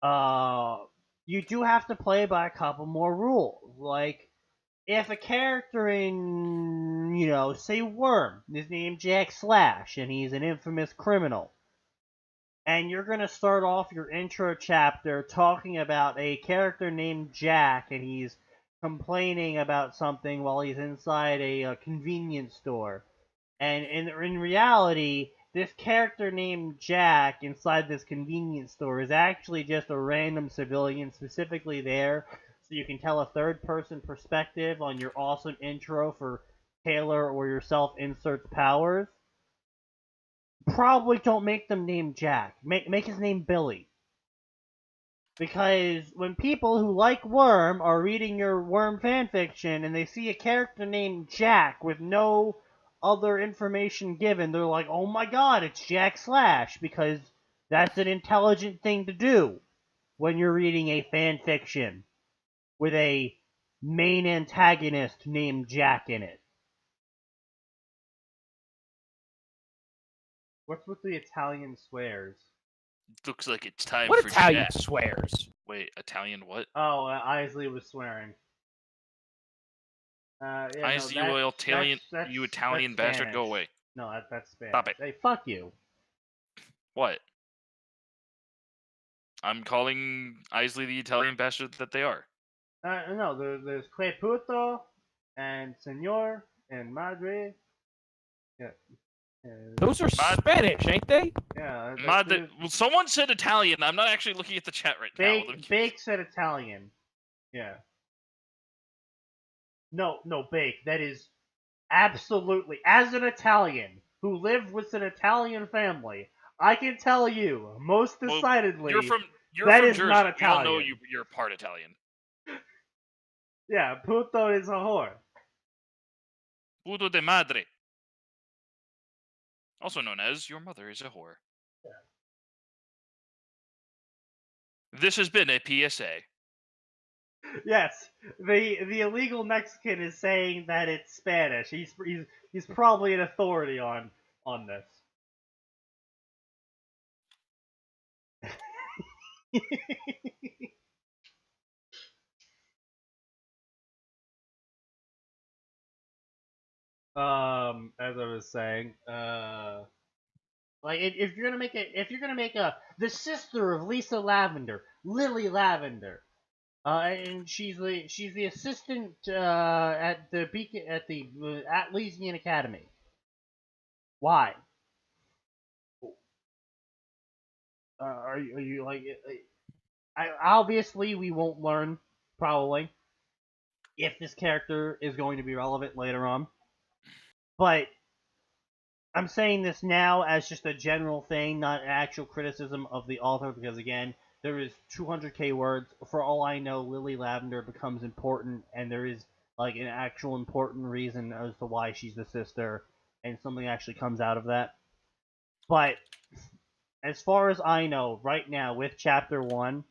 you do have to play by a couple more rules. Like if a character in say Worm is named Jack Slash and he's an infamous criminal, and you're gonna start off your intro chapter talking about a character named Jack and he's complaining about something while he's inside a convenience store. And in reality, this character named Jack inside this convenience store is actually just a random civilian specifically there so you can tell a third-person perspective on your awesome intro for Taylor or yourself inserts powers. Probably don't make them name Jack. Make his name Billy. Because when people who like Worm are reading your Worm fanfiction and they see a character named Jack with no other information given, they're like, oh my god, it's Jack Slash, because that's an intelligent thing to do when you're reading a fanfiction with a main antagonist named Jack in it. What's with the Italian swears? Looks like it's time What for Italian Jack. swears? Wait, Italian what? Oh, Isley was swearing. Isley, you Italian bastard, go away. No, that's Spanish. Stop it. Hey, fuck you. What? I'm calling Isley the Italian bastard that they are. No, there's que puto, and senor, and madre. Yeah. Those are Spanish, ain't they? Yeah. Well, someone said Italian. I'm not actually looking at the chat right now. Bake said Italian. Yeah. No, Bake. That is absolutely, as an Italian who lived with an Italian family, I can tell you most decidedly you're from that is Jersey. not Italian. We all know you're part Italian. Yeah, puto is a whore. Puto de madre. Also known as your mother is a whore. Yeah. This has been a PSA. Yes, the illegal Mexican is saying that it's Spanish. He's probably an authority on this. As I was saying, like if you're gonna make the sister of Lisa Lavender, Lily Lavender, and she's the assistant at the Atlesian Academy. Why? Are you like? Obviously, we won't learn probably if this character is going to be relevant later on, but I'm saying this now as just a general thing, not an actual criticism of the author, because again, there is 200k words. For all I know, Lily Lavender becomes important, and there is like an actual important reason as to why she's the sister, and something actually comes out of that. But as far as I know, right now with Chapter 1,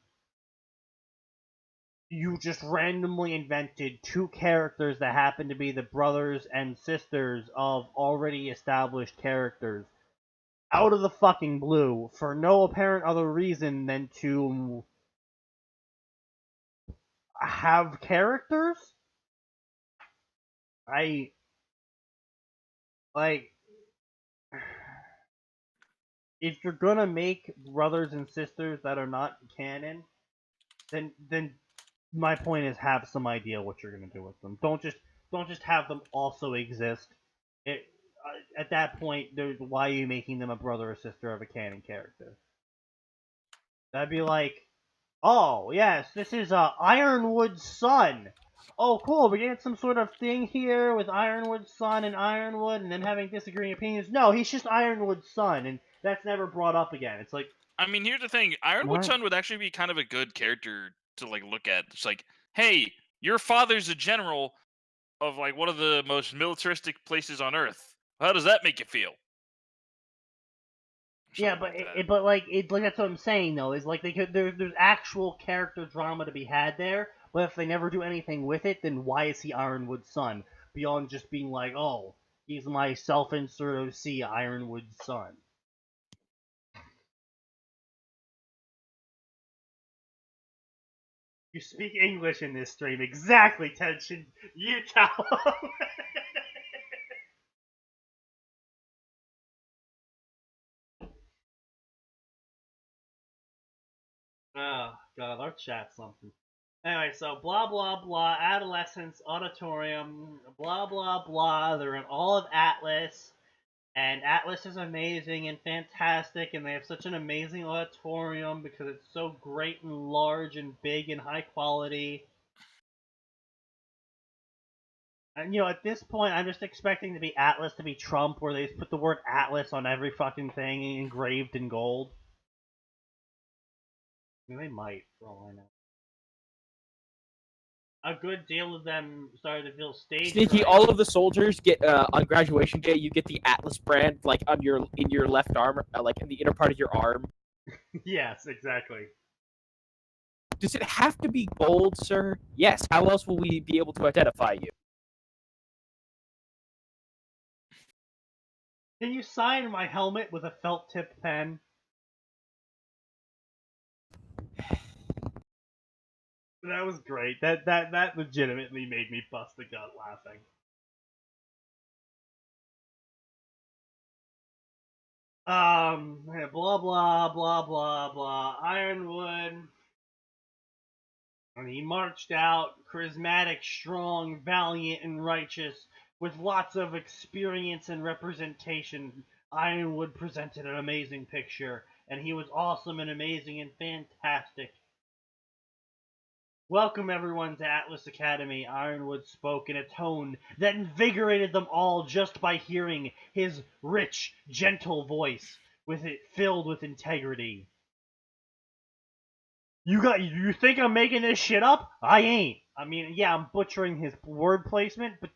you just randomly invented two characters that happen to be the brothers and sisters of already established characters out of the fucking blue for no apparent other reason than to have characters? I like if you're gonna make brothers and sisters that are not canon, then my point is have some idea what you're gonna do with them. Don't just have them also exist. It, at that point, why are you making them a brother or sister of a canon character? That'd be like, oh yes, this is Ironwood's son. Oh cool, we're getting some sort of thing here with Ironwood's son and Ironwood, and then having disagreeing opinions. No, he's just Ironwood's son, and that's never brought up again. It's like, I mean, here's the thing: Ironwood what? Sun would actually be kind of a good character to like look at. It's like, hey, your father's a general of like one of the most militaristic places on Earth. How does that make you feel? Yeah, Something but like that. like that's what I'm saying though. Is like there's actual character drama to be had there. But if they never do anything with it, then why is he Ironwood's son beyond just being like, oh, he's my self-insert OC Ironwood's son? You speak English in this stream, exactly, Tension. You tell him. Oh god, our chat's something. Anyway, so blah blah blah, adolescence, auditorium, blah blah blah. They're in all of Atlas, and Atlas is amazing and fantastic, and they have such an amazing auditorium because it's so great and large and big and high quality. And at this point, I'm just expecting to be Atlas to be Trump, where they just put the word Atlas on every fucking thing engraved in gold. I mean, they might, for all I know. A good deal of them started to feel stage Sneaky, fright. all of the soldiers get on graduation day. You get the Atlas brand like on in your left arm, like in the inner part of your arm. Yes, exactly. Does it have to be gold, sir? Yes. How else will we be able to identify you? Can you sign my helmet with a felt tip pen? That was great. That legitimately made me bust a gut laughing. Blah blah blah blah blah. Ironwood. And he marched out, charismatic, strong, valiant, and righteous, with lots of experience and representation. Ironwood presented an amazing picture, and he was awesome and amazing and fantastic. Welcome everyone to Atlas Academy. Ironwood spoke in a tone that invigorated them all just by hearing his rich, gentle voice, with it filled with integrity. You think I'm making this shit up? I ain't. I mean, yeah, I'm butchering his word placement, but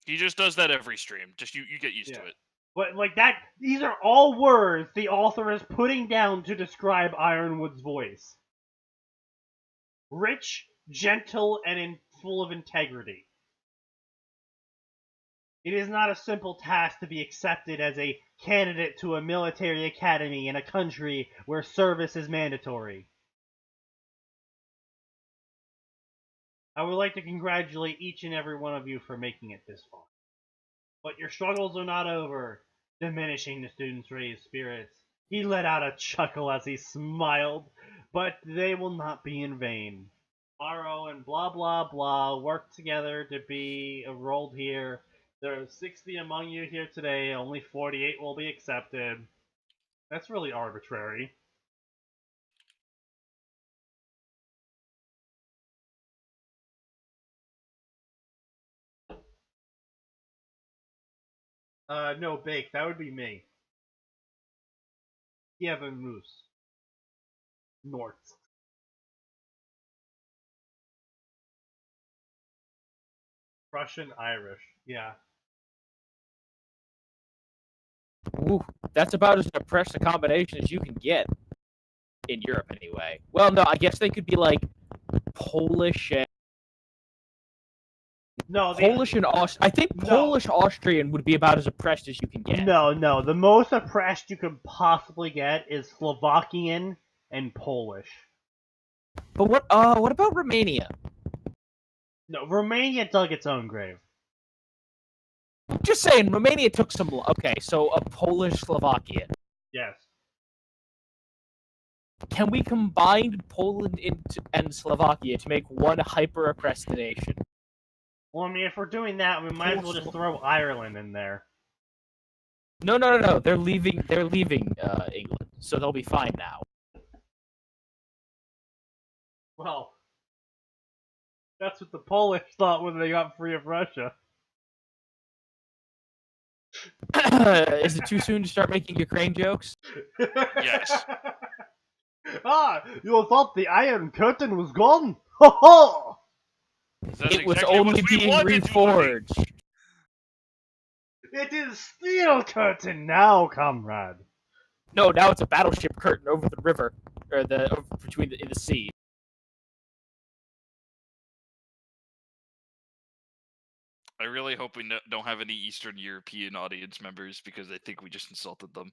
He just does that every stream. Just you get used to yeah. it. But like that, these are all words the author is putting down to describe Ironwood's voice. Rich, gentle, and full of integrity. It is not a simple task to be accepted as a candidate to a military academy in a country where service is mandatory. I would like to congratulate each and every one of you for making it this far. But your struggles are not over, diminishing the students' raised spirits. He let out a chuckle as he smiled, but they will not be in vain. Tomorrow and blah blah blah work together to be enrolled here. There are 60 among you here today, only 48 will be accepted. That's really arbitrary. No, Bake, that would be me. Kevin Moose. North. Russian Irish. Yeah. Ooh, that's about as depressed a combination as you can get in Europe, anyway. Well, no, I guess they could be like Polish and No, I think No. Polish Austrian would be about as oppressed as you can get. No. The most oppressed you could possibly get is Slovakian and Polish. But what about Romania? No, Romania dug its own grave. Just saying, Romania took some. Okay, so a Polish Slovakian. Yes. Can we combine Poland and Slovakia to make one hyper-oppressed nation? Well, I mean, if we're doing that, we might as well just throw Ireland in there. No. They're leaving England, so they'll be fine now. Well, that's what the Polish thought when they got free of Russia. Is it too soon to start making Ukraine jokes? Yes. You thought the Iron Curtain was gone? Ho ho! That's It was exactly only what we being wanted, reforged. It is Steel Curtain now, comrade. No, now it's a battleship curtain over the river, or in the sea. I really hope we don't have any Eastern European audience members because I think we just insulted them.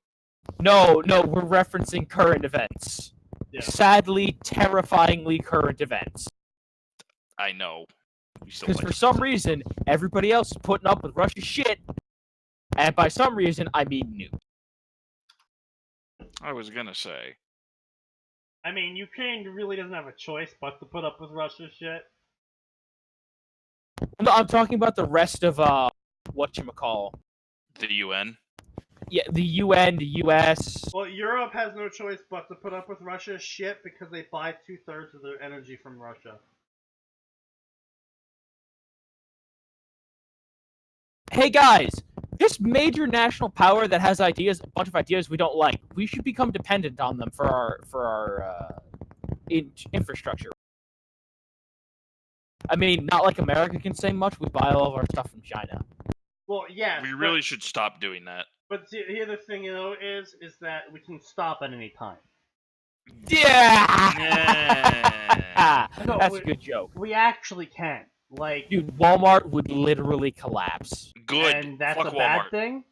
No, we're referencing current events. Yeah. Sadly, terrifyingly current events. I know. Because for some reason, everybody else is putting up with Russia's shit, and by some reason, I mean nuke. I was gonna say. I mean, Ukraine really doesn't have a choice but to put up with Russia's shit. No, I'm talking about the rest of whatchamacall. The UN? Yeah, the UN, the US. Well, Europe has no choice but to put up with Russia's shit because they buy 2/3 of their energy from Russia. Hey guys, this major national power that has a bunch of ideas we don't like, we should become dependent on them for our infrastructure. I mean, not like America can say much. We buy all of our stuff from China. Well, yes. We really should stop doing that. But the other thing, is that we can stop at any time. Yeah! No, That's a good joke. We actually can. Like, dude, Walmart would literally collapse. Good. And that's Fuck a bad Walmart. thing?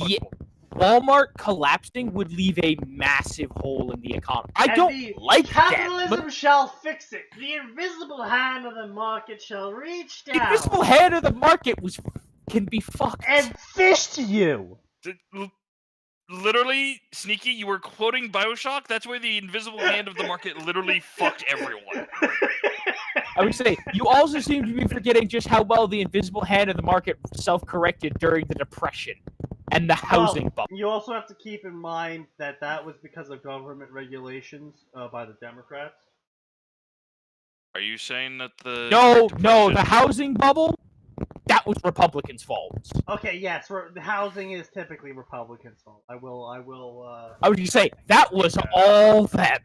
Yeah. Walmart collapsing would leave a massive hole in the economy. I don't like capitalism that. But shall fix it. The invisible hand of the market shall reach down. the invisible hand of the market can be fucked. And fist you! Literally, Sneaky, you were quoting Bioshock? That's where the invisible hand of the market literally fucked everyone. I would say, you also seem to be forgetting just how well the invisible hand of the market self-corrected during the Depression and the housing bubble. You also have to keep in mind that was because of government regulations by the Democrats. Are you saying that the... No, the housing bubble? That was Republicans' fault. Okay, yes, the housing is typically Republicans' fault. I will, I would just say, that was all them.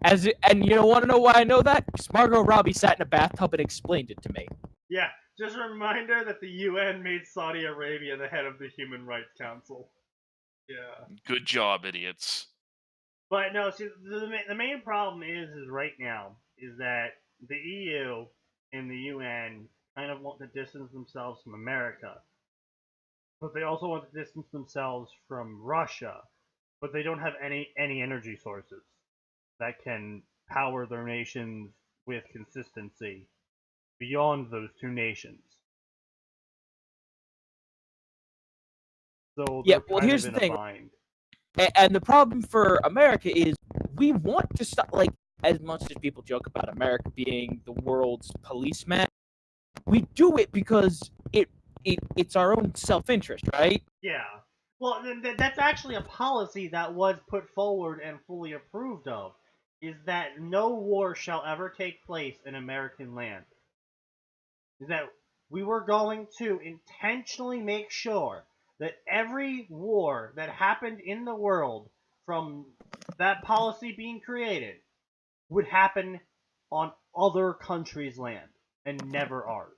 And you want to know why I know that? Because Margot Robbie sat in a bathtub and explained it to me. Yeah, just a reminder that the UN made Saudi Arabia the head of the Human Rights Council. Yeah. Good job, idiots. But no, see, the main problem is right now, is that the EU and the UN kind of want to distance themselves from America. But they also want to distance themselves from Russia. But they don't have any energy sources that can power their nations with consistency beyond those two nations. So yeah, well, here's the thing. And the problem for America is we want to stop, like, as much as people joke about America being the world's policeman, we do it because it's our own self-interest, right? Yeah. Well, that's actually a policy that was put forward and fully approved of, is that no war shall ever take place in American land. Is that we were going to intentionally make sure that every war that happened in the world from that policy being created would happen on other countries' land and never ours.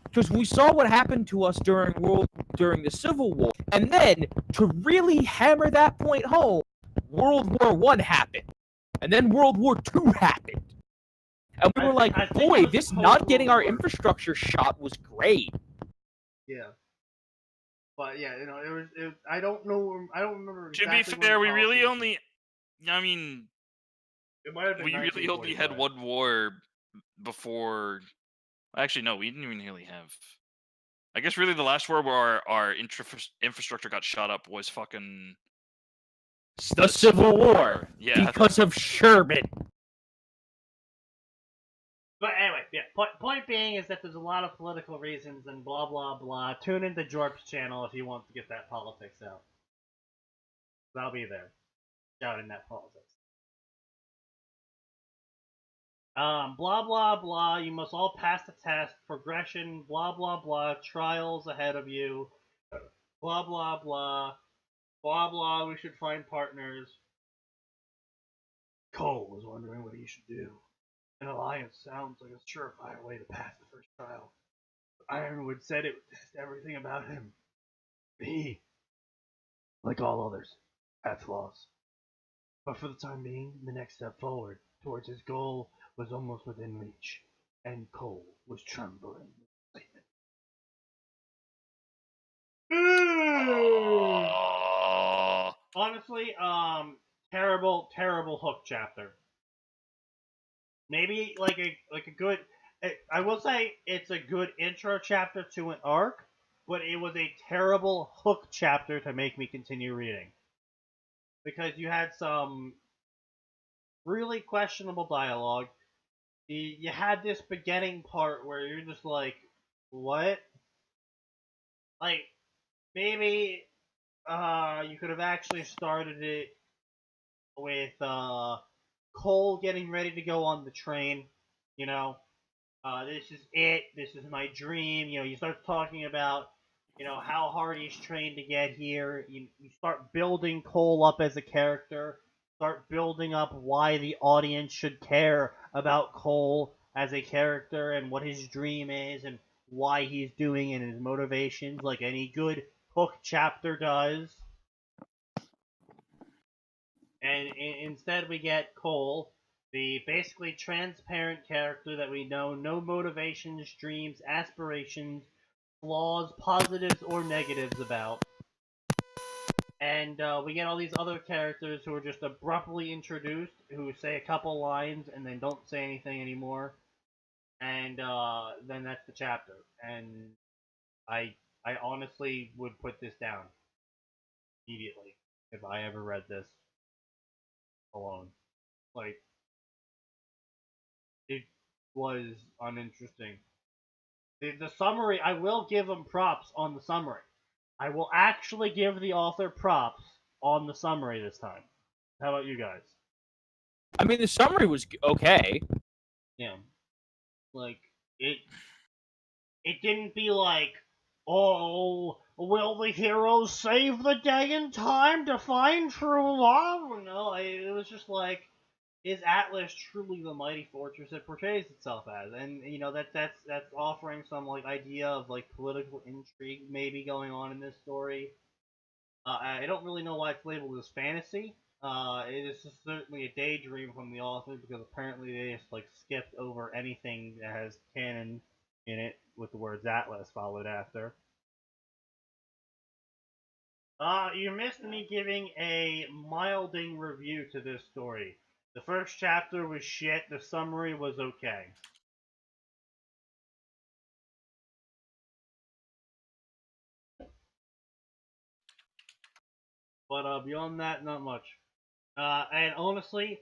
Because we saw what happened to us during the Civil War, and then to really hammer that point home, World War One happened, and then World War Two happened, and we were like, boy, this not getting our infrastructure shot was great. Yeah. But yeah, you know, it was. I don't know. I don't remember. To Exactly be fair, we really it only. I mean, we really only had one war before. Actually, no, we didn't even really have. I guess really the last war where our infrastructure got shot up was fucking the Civil War. Yeah, because of Sherman. But anyway, yeah. Point being is that there's a lot of political reasons and blah blah blah. Tune into Jorp's channel if you want to get that politics out. I'll be there, shouting that politics. Blah blah blah. You must all pass the test. Progression. Blah blah blah. Trials ahead of you. Blah blah blah. Blah blah. We should find partners. Cole was wondering what he should do. An alliance sounds like a surefire way to pass the first trial. Ironwood said it would test everything about him. He, like all others, had flaws. But for the time being, the next step forward towards his goal was almost within reach, and Cole was trembling with excitement. Honestly, terrible hook chapter. Maybe like a good. I will say it's a good intro chapter to an arc, but it was a terrible hook chapter to make me continue reading. Because you had some really questionable dialogue. You had this beginning part where you're just like, what? Like, maybe you could have actually started it with Cole getting ready to go on the train, you know? This is it. This is my dream. You know, you start talking about, you know, how hard he's trained to get here. You start building Cole up as a character. Start building up why the audience should care about Cole as a character and what his dream is and why he's doing and his motivations, like any good hook chapter does. And instead we get Cole, the basically transparent character that we know no motivations, dreams, aspirations, flaws, positives or negatives about. And we get all these other characters who are just abruptly introduced, who say a couple lines and then don't say anything anymore. And then that's the chapter. And I honestly would put this down immediately if I ever read this alone. Like, it was uninteresting. The summary, I will give them props on the summary. I will actually give the author props on the summary this time. How about you guys? I mean, the summary was okay. Yeah. Like, it didn't be like, oh, will the heroes save the day in time to find true love? No, it was just like, is Atlas truly the mighty fortress it portrays itself as? And you know that's offering some like idea of like political intrigue maybe going on in this story. I don't really know why it's labeled as fantasy. It is certainly a daydream from the author because apparently they just like skipped over anything that has canon in it with the words Atlas followed after. You missed me giving a milding review to this story. The first chapter was shit, the summary was okay. But beyond that, not much. And honestly,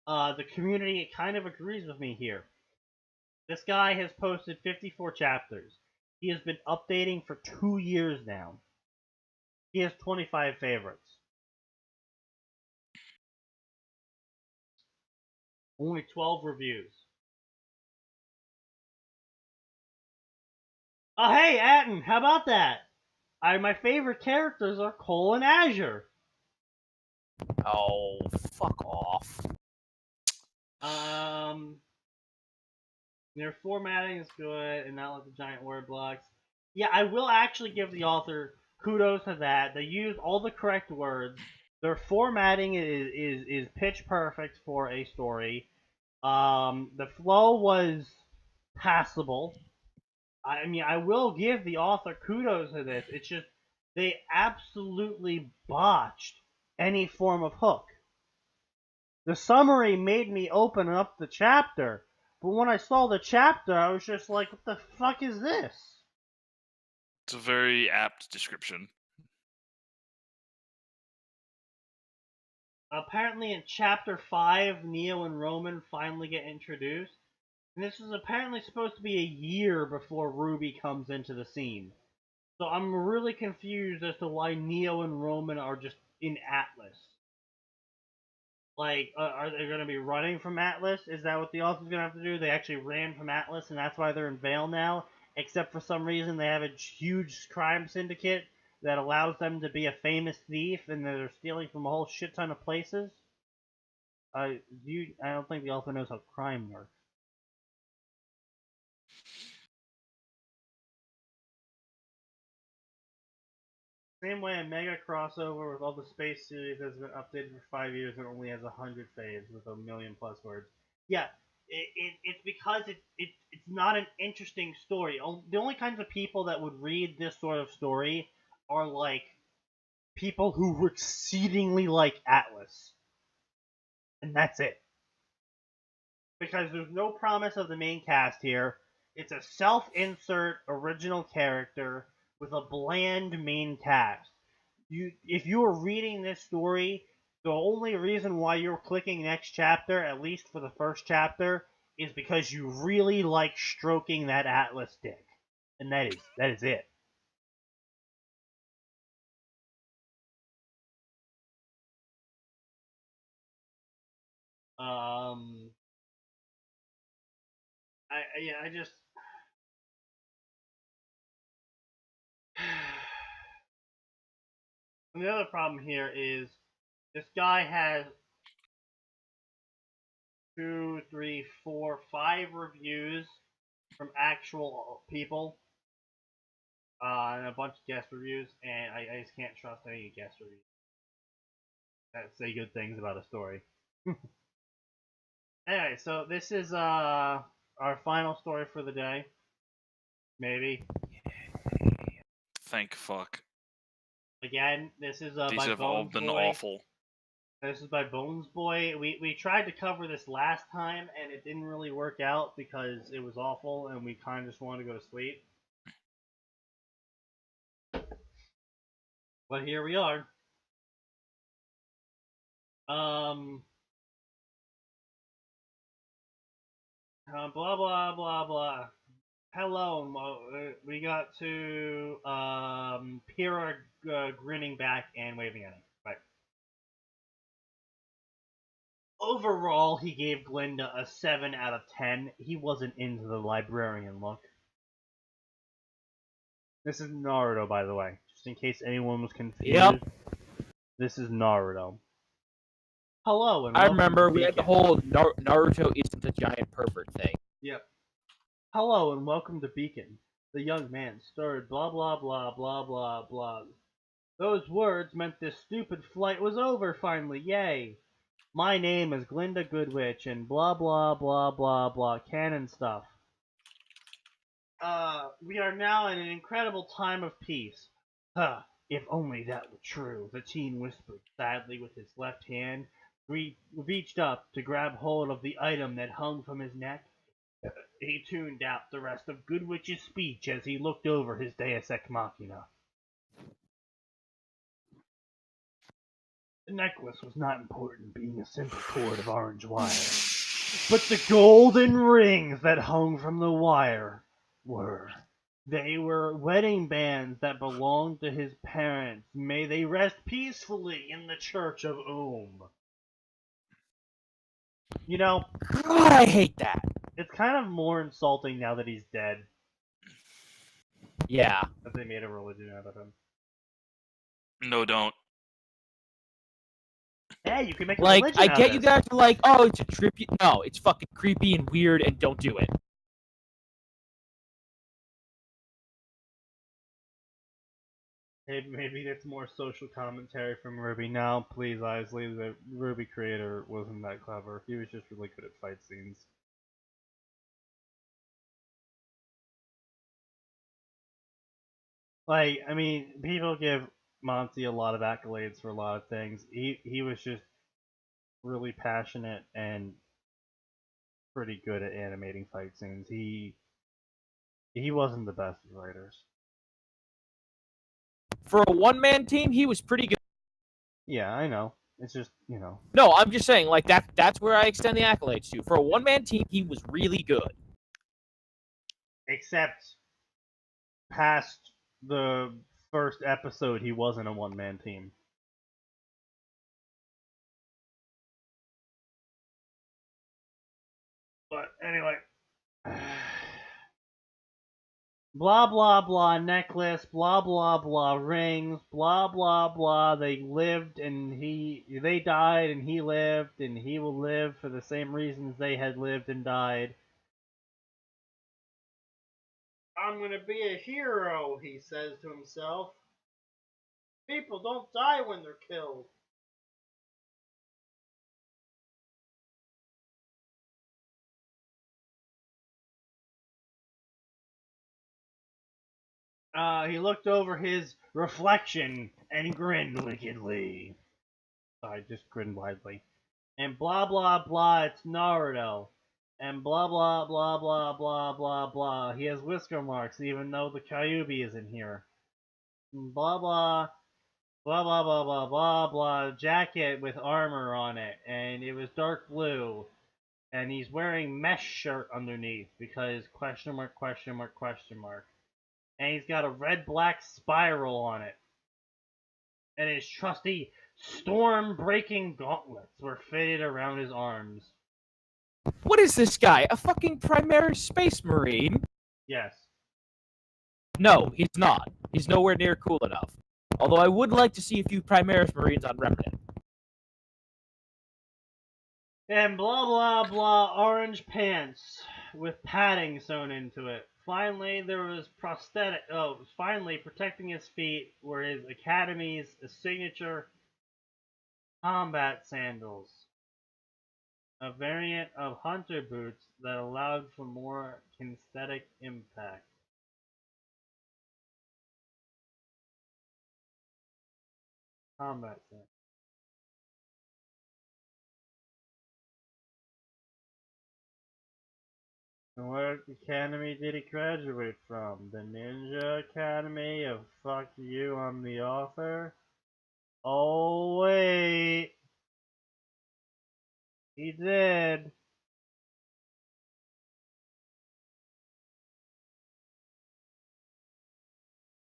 the community kind of agrees with me here. This guy has posted 54 chapters. He has been updating for 2 years now. He has 25 favorites. Only 12 reviews. Oh, hey, Atin, how about that? My favorite characters are Cole and Azure. Oh, fuck off. Their formatting is good, and not like the giant word blocks. Yeah, I will actually give the author kudos to that. They use all the correct words. Their formatting is pitch perfect for a story. The flow was passable. I mean, I will give the author kudos to this. It's just they absolutely botched any form of hook. The summary made me open up the chapter, but when I saw the chapter, I was just like, what the fuck is this? It's a very apt description. Apparently in chapter 5, Neo and Roman finally get introduced. And this is apparently supposed to be a year before Ruby comes into the scene. So I'm really confused as to why Neo and Roman are just in Atlas. Like, are they going to be running from Atlas? Is that what the author's going to have to do? They actually ran from Atlas, and that's why they're in Vale now? Except for some reason they have a huge crime syndicate that allows them to be a famous thief, and they're stealing from a whole shit ton of places? I don't think the author knows how crime works. Same way a mega crossover with all the space series has been updated for 5 years and only has 100 faves with 1,000,000+ words. Yeah, it's because it's not an interesting story. The only kinds of people that would read this sort of story are like people who exceedingly like Atlas. And that's it. Because there's no promise of the main cast here. It's a self-insert original character with a bland main cast. If you are reading this story, the only reason why you're clicking next chapter, at least for the first chapter, is because you really like stroking that Atlas dick. And that is it. I just and the other problem here is this guy has 2, 3, 4, 5 reviews from actual people, and a bunch of guest reviews, and I just can't trust any guest reviews that say good things about a story. Anyway, so this is our final story for the day. Maybe. Thank fuck. Again, this is These by have all Bones been Boy. awful. This is by Bones Boy. We tried to cover this last time, and it didn't really work out because it was awful, and we kind of just wanted to go to sleep. But here we are. Blah blah blah blah. Hello, we got to Pyrrha grinning back and waving at him. Right. Overall, he gave Glinda a 7 out of 10. He wasn't into the librarian look. This is Naruto, by the way, just in case anyone was confused. Yep. This is Naruto. Hello, and I welcome remember to we had the Beacon. whole Naruto isn't a giant pervert thing. Yep. Hello, and welcome to Beacon. The young man stirred blah blah blah blah blah blah. Those words meant this stupid flight was over finally, yay! My name is Glinda Goodwitch, and blah blah blah blah blah canon stuff. We are now in an incredible time of peace. Huh, if only that were true, the teen whispered sadly with his left hand, reached up to grab hold of the item that hung from his neck. He tuned out the rest of Goodwitch's speech as he looked over his Deus Ex Machina. The necklace was not important, being a simple cord of orange wire. But the golden rings that hung from the wire were. They were wedding bands that belonged to his parents. May they rest peacefully in the Church of You know, God, I hate that. it's kind of more insulting now that he's dead Yeah. that they made a religion out of him. No, don't. Yeah, you can make a Like, religion I out get of you this. guys are like, oh, it's a trippy. No, it's fucking creepy and weird, and don't do it. Maybe it's more social commentary from Ruby. No, please, Isley, the Ruby creator wasn't that clever. He was just really good at fight scenes. Like, I mean, people give Monty a lot of accolades for a lot of things. He was just really passionate and pretty good at animating fight scenes. He wasn't the best of writers. For a one-man team, he was pretty good. Yeah, I know. It's just, you know. No, I'm just saying, like, that's where I extend the accolades to. For a one-man team, he was really good. Except past the first episode, he wasn't a one-man team. But anyway. Blah blah blah necklace, blah blah blah rings, blah blah blah they lived and they died and he lived and he will live for the same reasons they had lived and died. I'm gonna be a hero, he says to himself. People don't die when they're killed. He looked over his reflection and grinned wickedly. I just grinned widely. And blah blah blah, it's Naruto. And blah blah blah blah blah blah blah. He has whisker marks even though the Kyuubi isn't here. And blah blah blah blah blah blah blah blah. Jacket with armor on it, and it was dark blue. And he's wearing mesh shirt underneath because question mark question mark question mark. And he's got a red black spiral on it. And his trusty storm-breaking gauntlets were fitted around his arms. What is this guy? A fucking Primaris Space Marine? Yes. No, he's not. He's nowhere near cool enough. Although I would like to see a few Primaris Marines on Remnant. And blah blah blah orange pants with padding sewn into it. Finally, there was prosthetic. Oh, finally, protecting his feet were his academy's signature combat sandals, a variant of hunter boots that allowed for more kinesthetic impact. Combat sandals. And what academy did he graduate from? The Ninja Academy of Fuck You, I'm the Author? Oh, wait. He did.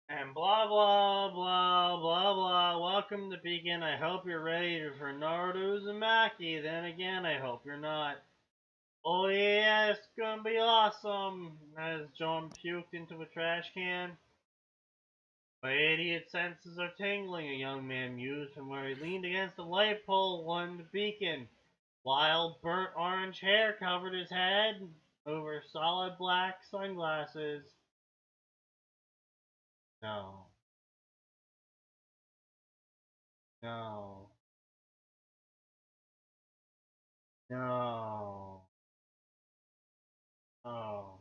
And blah blah blah blah blah. Welcome to Beacon. I hope you're ready for Naruto Uzumaki. Then again, I hope you're not. Oh yeah, it's gonna be awesome. As John puked into a trash can. My idiot senses are tingling, a young man mused from where he leaned against a light pole on the beacon. Wild burnt orange hair covered his head over solid black sunglasses. No. No. No. Oh.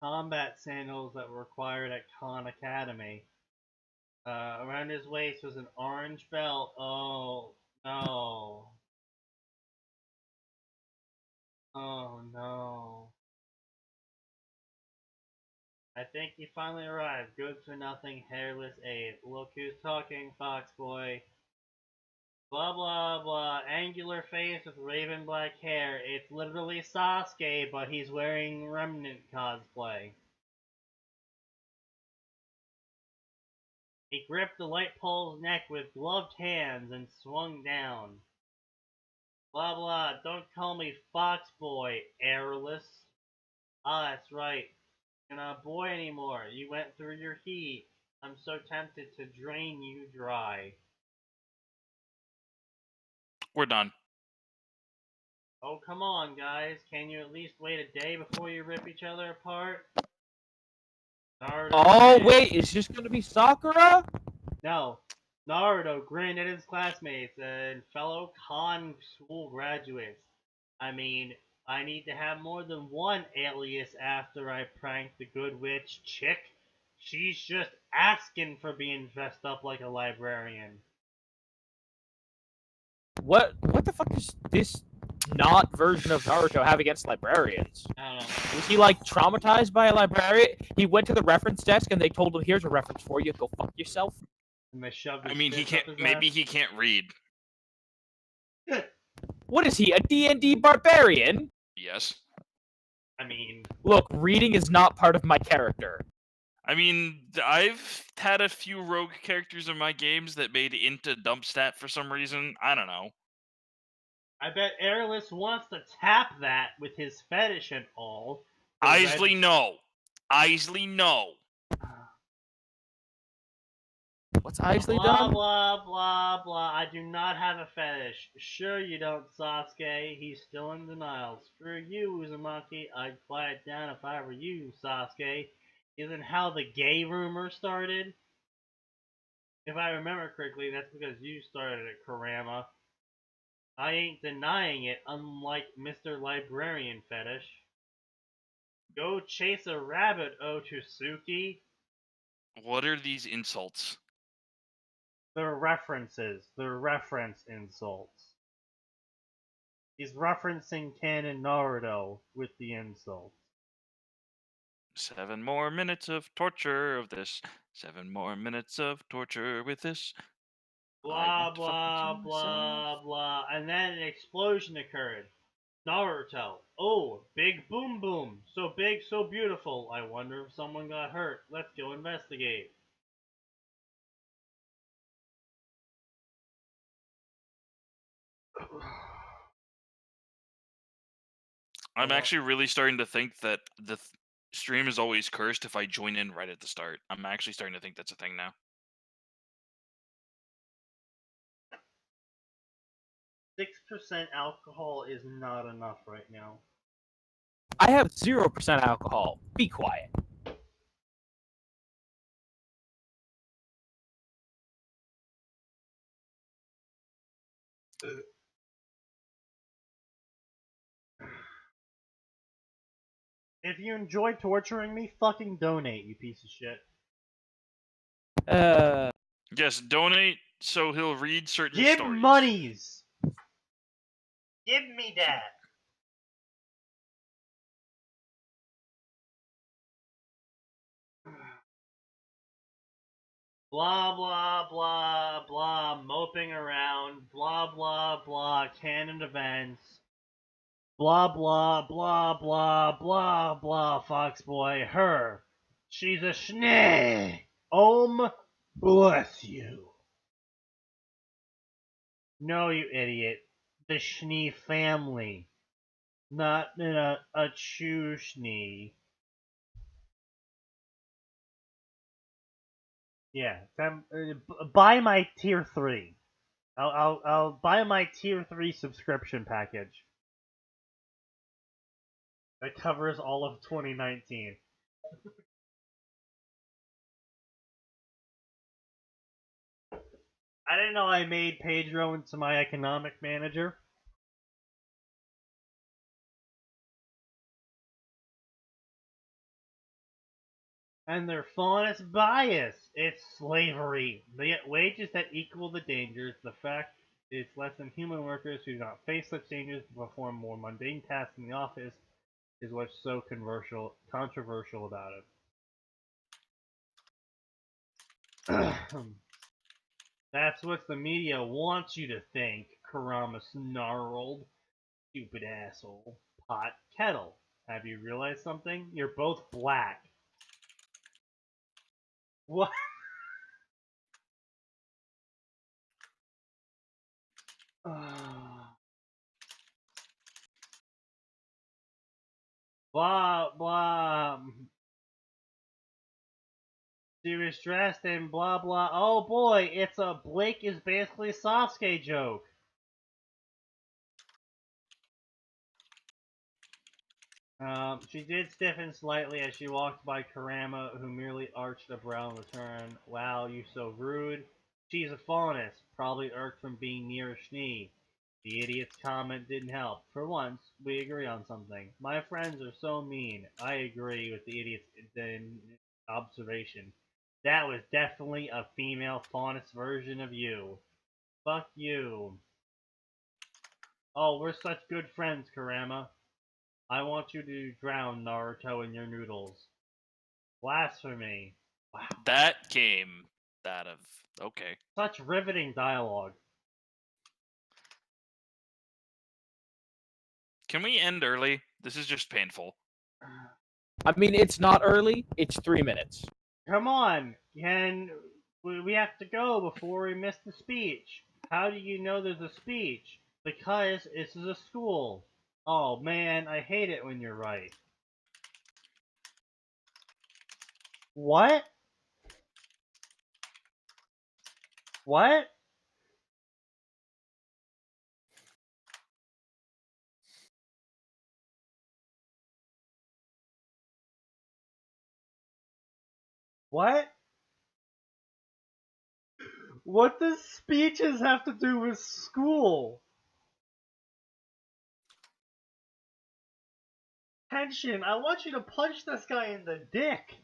Combat sandals that were required at Khan Academy. Around his waist was an orange belt. Oh, no. Oh, no. I think he finally arrived. Good for nothing, hairless ape. Look who's talking, Fox Boy. Blah blah blah. Angular face with raven black hair. It's literally Sasuke, but he's wearing Remnant cosplay. He gripped the light pole's neck with gloved hands and swung down. Blah blah. Don't call me Fox Boy, airless. Ah, that's right. You're not a boy anymore. You went through your heat. I'm so tempted to drain you dry. We're done. Oh, come on, guys. Can you at least wait a day before you rip each other apart? Naruto Oh, grinned. wait, is this gonna be Sakura? No. Naruto grinned at his classmates and fellow con school graduates. I mean, I need to have more than one alias after I prank the good witch chick. She's just asking for being dressed up like a librarian. What the fuck is this not version of Naruto have against librarians? I don't know. Was he like traumatized by a librarian? He went to the reference desk and they told him, "Here's a reference for you. Go fuck yourself." And they shoved I his mean, he fist can't. up his Maybe ass. he can't read. What is he, a D&D barbarian? Yes. I mean, Look, reading is not part of my character. I mean, I've had a few rogue characters in my games that made it into dump stat for some reason. I don't know. I bet Airless wants to tap that with his fetish and all. The Isley, no. Isley, no. What's Isley blah, done? blah, blah, blah. I do not have a fetish. Sure you don't, Sasuke. He's still in denial. Screw you, Uzumaki. I'd quiet down if I were you, Sasuke. Isn't how the gay rumor started? If I remember correctly, that's because you started it, Kurama. I ain't denying it, unlike Mr. Librarian Fetish. Go chase a rabbit, Otsutsuki. What are these insults? They're references. They're reference insults. He's referencing canon Naruto with the insults. 7 more minutes of torture of this. 7 more minutes of torture with this. I Blah, want to fucking blah, kill blah, myself. blah. And then an explosion occurred. Naruto. Oh, big boom boom. So big, so beautiful. I wonder if someone got hurt. Let's go investigate. I'm Well, actually really starting to think that the stream is always cursed if I join in right at the start. I'm actually starting to think that's a thing now. 6% alcohol is not enough right now. I have 0% alcohol. Be quiet. If you enjoy torturing me, fucking donate, you piece of shit. Yes, donate so he'll read certain Give stories. monies! Give me that! Blah, blah, blah, blah, moping around, blah, blah, blah, canon events, blah, blah, blah, blah, blah, blah, Foxboy, her. She's a schnee. Bless you. No, you idiot. The Schnee family. Not a Chew Schnee. Yeah, buy my tier 3. I'll buy my tier 3 subscription package. That covers all of 2019. I didn't know I made Pedro into my economic manager. And their faunus bias. It's slavery. They get wages that equal the dangers. The fact it's less than human workers who do not face such dangers to perform more mundane tasks in the office is what's so controversial about it. That's what the media wants you to think, Kurama snarled. Stupid asshole. Pot kettle. Have you realized something? You're both black. What? Blah, blah. She was dressed in blah blah. Oh boy, it's a Blake is basically Sasuke joke. She did stiffen slightly as she walked by Karama, who merely arched a brow in return. Wow, you so rude. She's a faunus, probably irked from being near Schnee. The idiot's comment didn't help. For once, we agree on something. My friends are so mean. I agree with the idiot's observation. That was definitely a female faunus version of you. Fuck you. Oh, we're such good friends, Karama. I want you to drown Naruto in your noodles. Blasphemy. Wow. That came out of okay. Such riveting dialogue. Can we end early? This is just painful. I mean, it's not early. It's 3 minutes. Come on, we have to go before we miss the speech. How do you know there's a speech? Because this is a school. Oh man, I hate it when you're right. What? What? What? What does speeches have to do with school? Tension, I want you to punch this guy in the dick.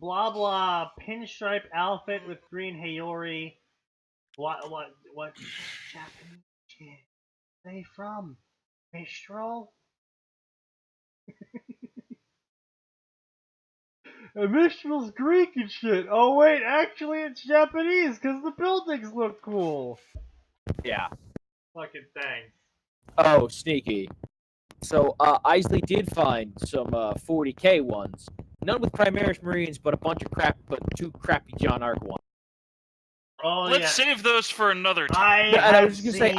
Blah blah, pinstripe outfit with green Hayori. What Japanese kid? Where are they from? Mistral? Mistral's Greek and shit. Oh wait, actually it's Japanese because the buildings look cool. Yeah. Fucking thanks. Oh, sneaky. So, Isley did find some 40k ones. None with Primaris Marines, but two crappy John Arc ones. Oh Let's yeah. save those for another time. And I was just gonna say,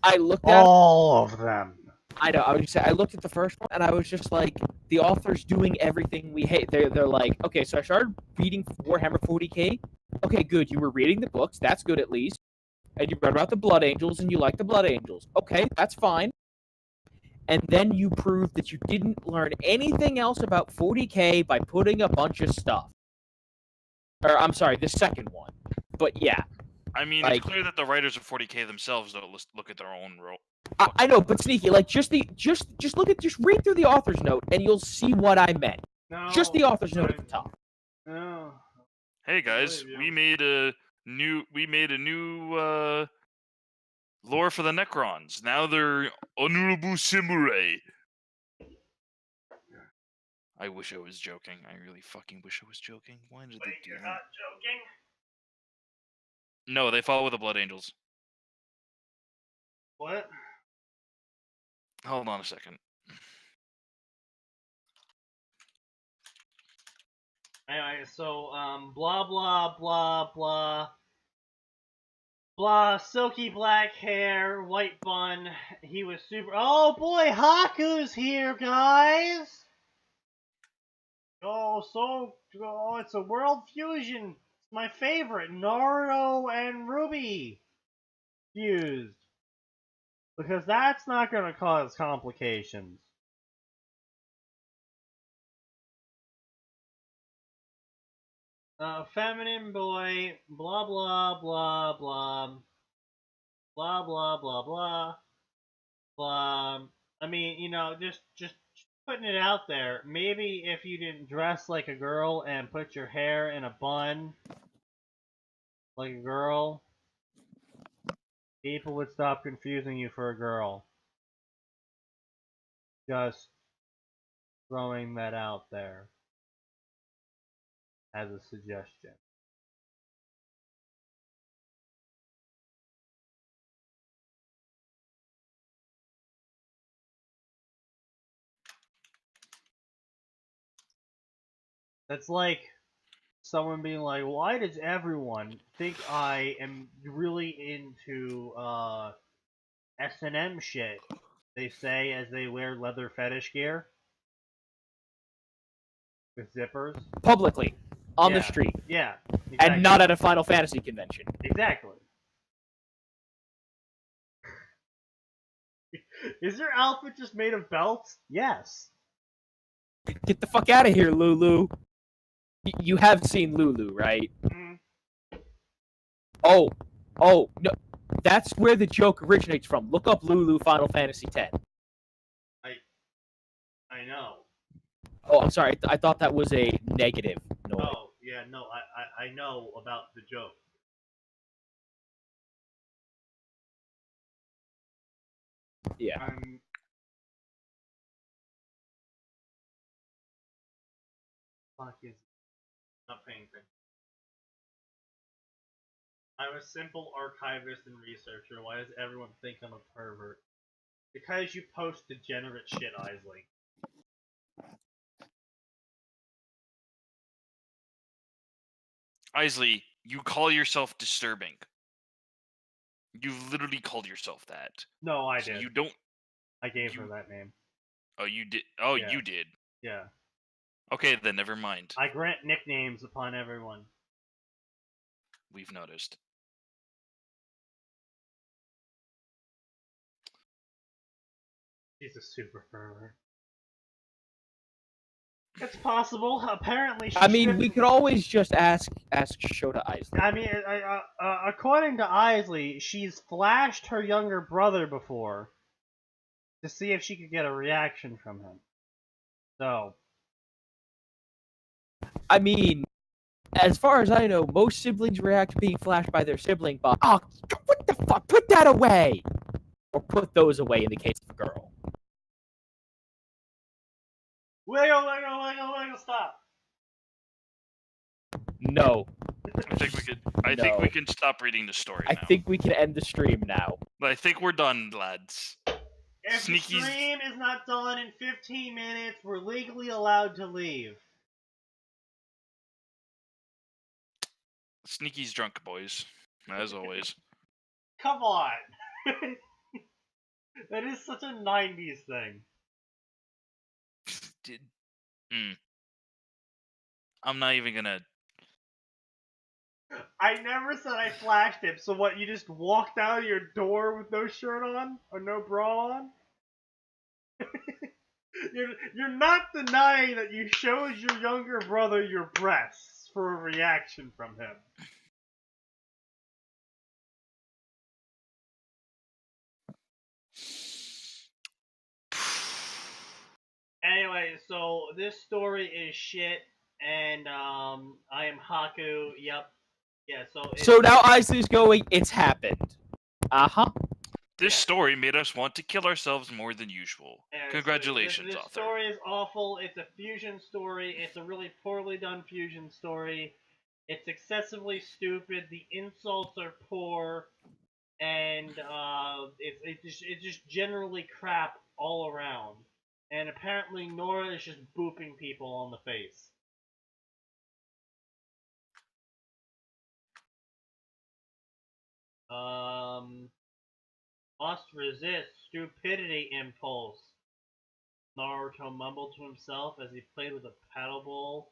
I looked at all of them. I know. I was just say I looked at the first one and I was just like, the author's doing everything we hate. They're like, okay, so I started reading Warhammer 40k. Okay, good. You were reading the books. That's good at least. And you read about the Blood Angels and you like the Blood Angels. Okay, that's fine. And then you proved that you didn't learn anything else about 40k by putting a bunch of stuff. Or I'm sorry, the second one. But yeah. I mean, like, it's clear that the writers of 40k themselves don't look at their own role. I know, but sneaky, like just read through the author's note and you'll see what I meant. No, Just the author's note at the top. No. Hey guys, we made a new lore for the Necrons. Now they're honorable samurai. I wish I was joking. I really fucking wish I was joking. Why did they do You're that? not joking? No, they follow the Blood Angels. What? Hold on a second. Anyway, so, blah, blah, blah, blah. Blah, silky black hair, white bun. He was super. Oh boy, Haku's here, guys! Oh, it's a world fusion. It's my favorite. Naruto and Ruby fused. Because that's not gonna cause complications. Feminine boy, blah blah blah blah. Blah blah blah blah. Blah. I mean, just putting it out there. Maybe if you didn't dress like a girl and put your hair in a bun like a girl, people would stop confusing you for a girl. Just throwing that out there as a suggestion. That's like someone being like, why does everyone think I am really into S&M shit. They say as they wear leather fetish gear with zippers. Publicly, on the Yeah. street, Yeah, exactly. and not at a Final Fantasy convention. Exactly. Is your outfit just made of belts? Yes. Get the fuck out of here, Lulu. You have seen Lulu, right? Mm, Oh, no. That's where the joke originates from. Look up Lulu Final Fantasy X. I know. Oh, I'm sorry. I thought that was a negative noise. Oh, yeah, no, I know about the joke. Yeah. Fuck is not paying attention. I'm a simple archivist and researcher. Why does everyone think I'm a pervert? Because you post degenerate shit, Isley. Isley, you call yourself disturbing. You literally called yourself that. No, I So did. you don't. I gave her that name. Oh, you did. Oh, Yeah. you did. Yeah. Okay, then never mind. I grant nicknames upon everyone. We've noticed. She's a super pervert. It's possible. Apparently, she I mean, should... we could always just ask Shota Isley. I mean, according to Isley, she's flashed her younger brother before to see if she could get a reaction from him. So, I mean, as far as I know, most siblings react to being flashed by their sibling, but oh, what the fuck? Put that away! Or put those away in the case of a girl. wiggle, stop. No. I think we could. I think we can stop reading the story I now. think we can end the stream now. I think we're done, lads. If Sneaky's... the stream is not done in 15 minutes, we're legally allowed to leave. Sneaky's drunk, boys. As always. Come on. That is such a 90s thing. I'm not even gonna... I never said I flashed him, so what, you just walked out of your door with no shirt on? Or no bra on? You're not denying that you showed your younger brother your breasts for a reaction from him. Anyway, so this story is shit, and I am Haku. Yep. Yeah. So now Isley's going. It's happened. This story made us want to kill ourselves more than usual. Yeah, Congratulations, this author. This story is awful. It's a fusion story. It's a really poorly done fusion story. It's excessively stupid. The insults are poor, and it's just generally crap all around. And apparently Nora is just booping people on the face. Must resist stupidity impulse. Naruto mumbled to himself as he played with a paddle ball.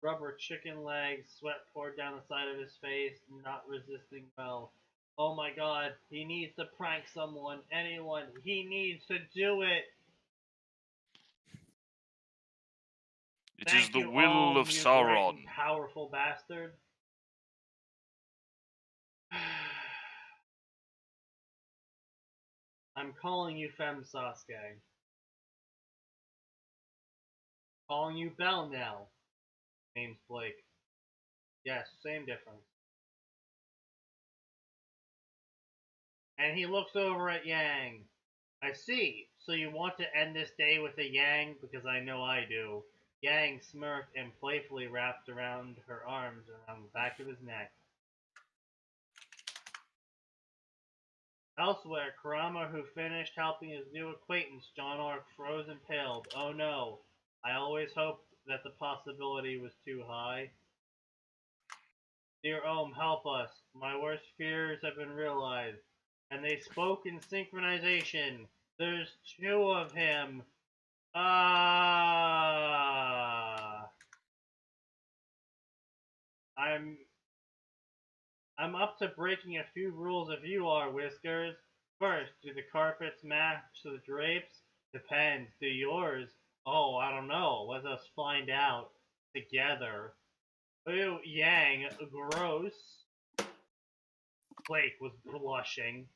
Rubber chicken legs, sweat poured down the side of his face, not resisting well. Oh my god, he needs to prank someone, anyone, he needs to do it! It is the will of Sauron. Powerful bastard. I'm calling you Femme Sasuke. Calling you Belle now. Name's Blake. Yes, same difference. And he looks over at Yang. I see. So you want to end this day with a Yang? Because I know I do. Yang smirked and playfully wrapped around her arms around the back of his neck. Elsewhere, Kurama, who finished helping his new acquaintance, John Ark, froze and paled. Oh no. I always hoped that the possibility was too high. Dear Ohm, help us. My worst fears have been realized. And they spoke in synchronization. There's two of him. I'm up to breaking a few rules if you are, Whiskers. First, do the carpets match the drapes? Depends. Do yours? Oh, I don't know. Let us find out together. Ooh, Yang, gross. Blake was blushing.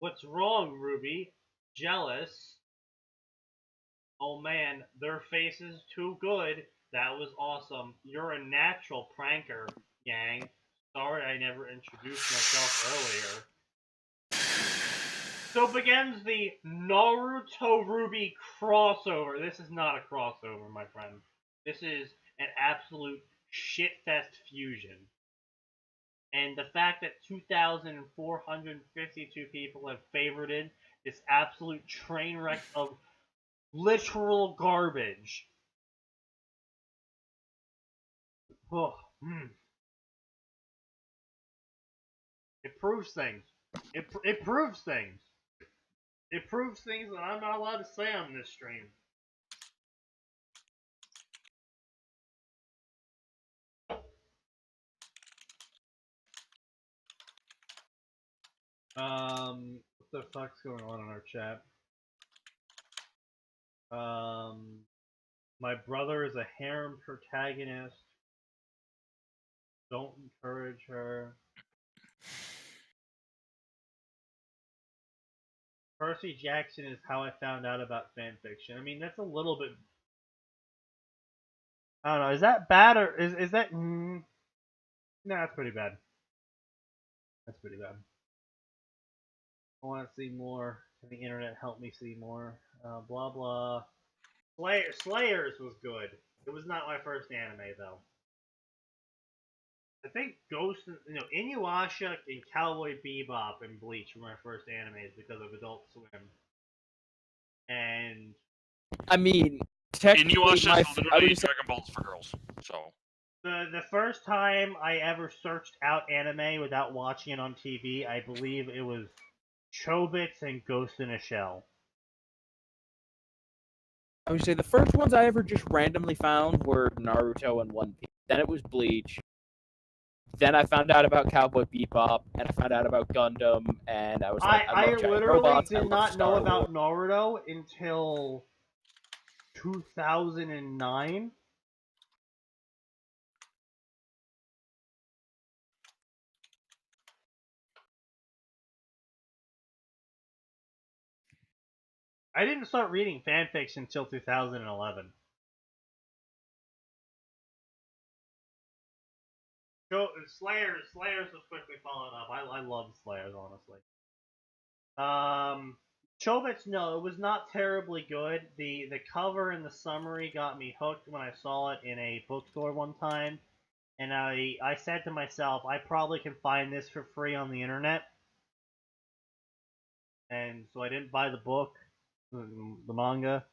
What's wrong, Ruby? Jealous? Oh man, their faces too good. That was awesome. You're a natural pranker, Yang. Sorry I never introduced myself earlier. So begins the Naruto Ruby crossover. This is not a crossover, my friend. This is an absolute shitfest fusion. And the fact that 2,452 people have favorited this absolute train wreck of literal garbage. Oh, It proves things. It proves things. It proves things that I'm not allowed to say on this stream. What the fuck's going on in our chat? My brother is a harem protagonist. Don't encourage her. Percy Jackson is how I found out about fanfiction. I mean, that's a little bit. I don't know. Is that bad or is that? No, that's pretty bad. That's pretty bad. I want to see more. Can the internet help me see more? Blah blah. Slayers was good. It was not my first anime though. I think Inuyasha and Cowboy Bebop and Bleach were my first animes because of Adult Swim. And I mean, technically, Inuyasha is literally say Dragon Balls for girls. So the first time I ever searched out anime without watching it on TV, I believe it was Chobits and Ghost in a Shell. I would say the first ones I ever just randomly found were Naruto and One Piece. Then it was Bleach. Then I found out about Cowboy Bebop, and I found out about Gundam, and I was like, I love giant literally robots, did I love not Star know Wars. about Naruto until 2009. I didn't start reading fanfiction until 2011. So Slayers was quickly followed up. I love Slayers, honestly. Chobits, no, it was not terribly good. The cover and the summary got me hooked when I saw it in a bookstore one time, and I said to myself, I probably can find this for free on the internet, and so I didn't buy the book, the manga,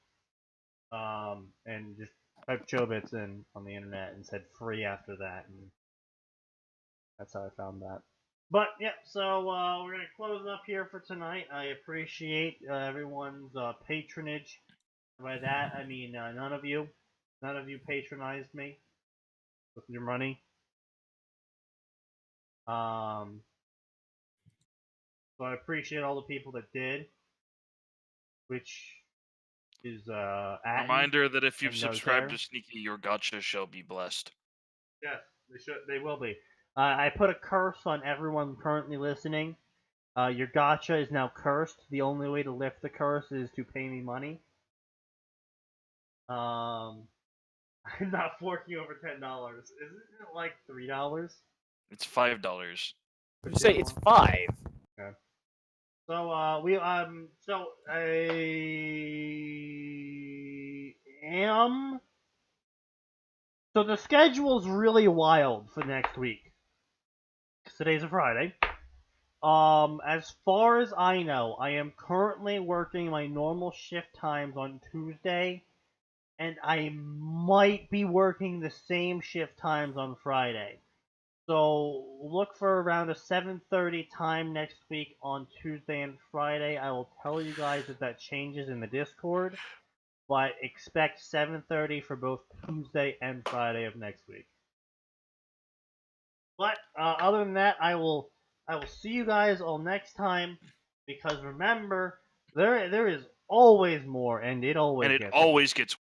and just typed Chobits in on the internet and said free after that, and that's how I found that. But yeah, so we're gonna close up here for tonight. I appreciate everyone's patronage. By that I mean none of you patronized me with your money. So I appreciate all the people that did, which is Atin reminder that if you've and subscribed Nozair. to Sneaky, your gotcha shall be blessed. Yes, they will be. I put a curse on everyone currently listening. Your gotcha is now cursed. The only way to lift the curse is to pay me money. I'm not forking over $10. Isn't it like $3? It's $5. Would you say it's 5? Okay. So so I am. So the schedule's really wild for next week. Today's a Friday. As far as I know, I am currently working my normal shift times on Tuesday, and I might be working the same shift times on Friday. So look for around a 7:30 time next week on Tuesday and Friday. I will tell you guys if that changes in the Discord, but expect 7:30 for both Tuesday and Friday of next week. But other than that, I will see you guys all next time, because remember, there is always more, and it always gets more. gets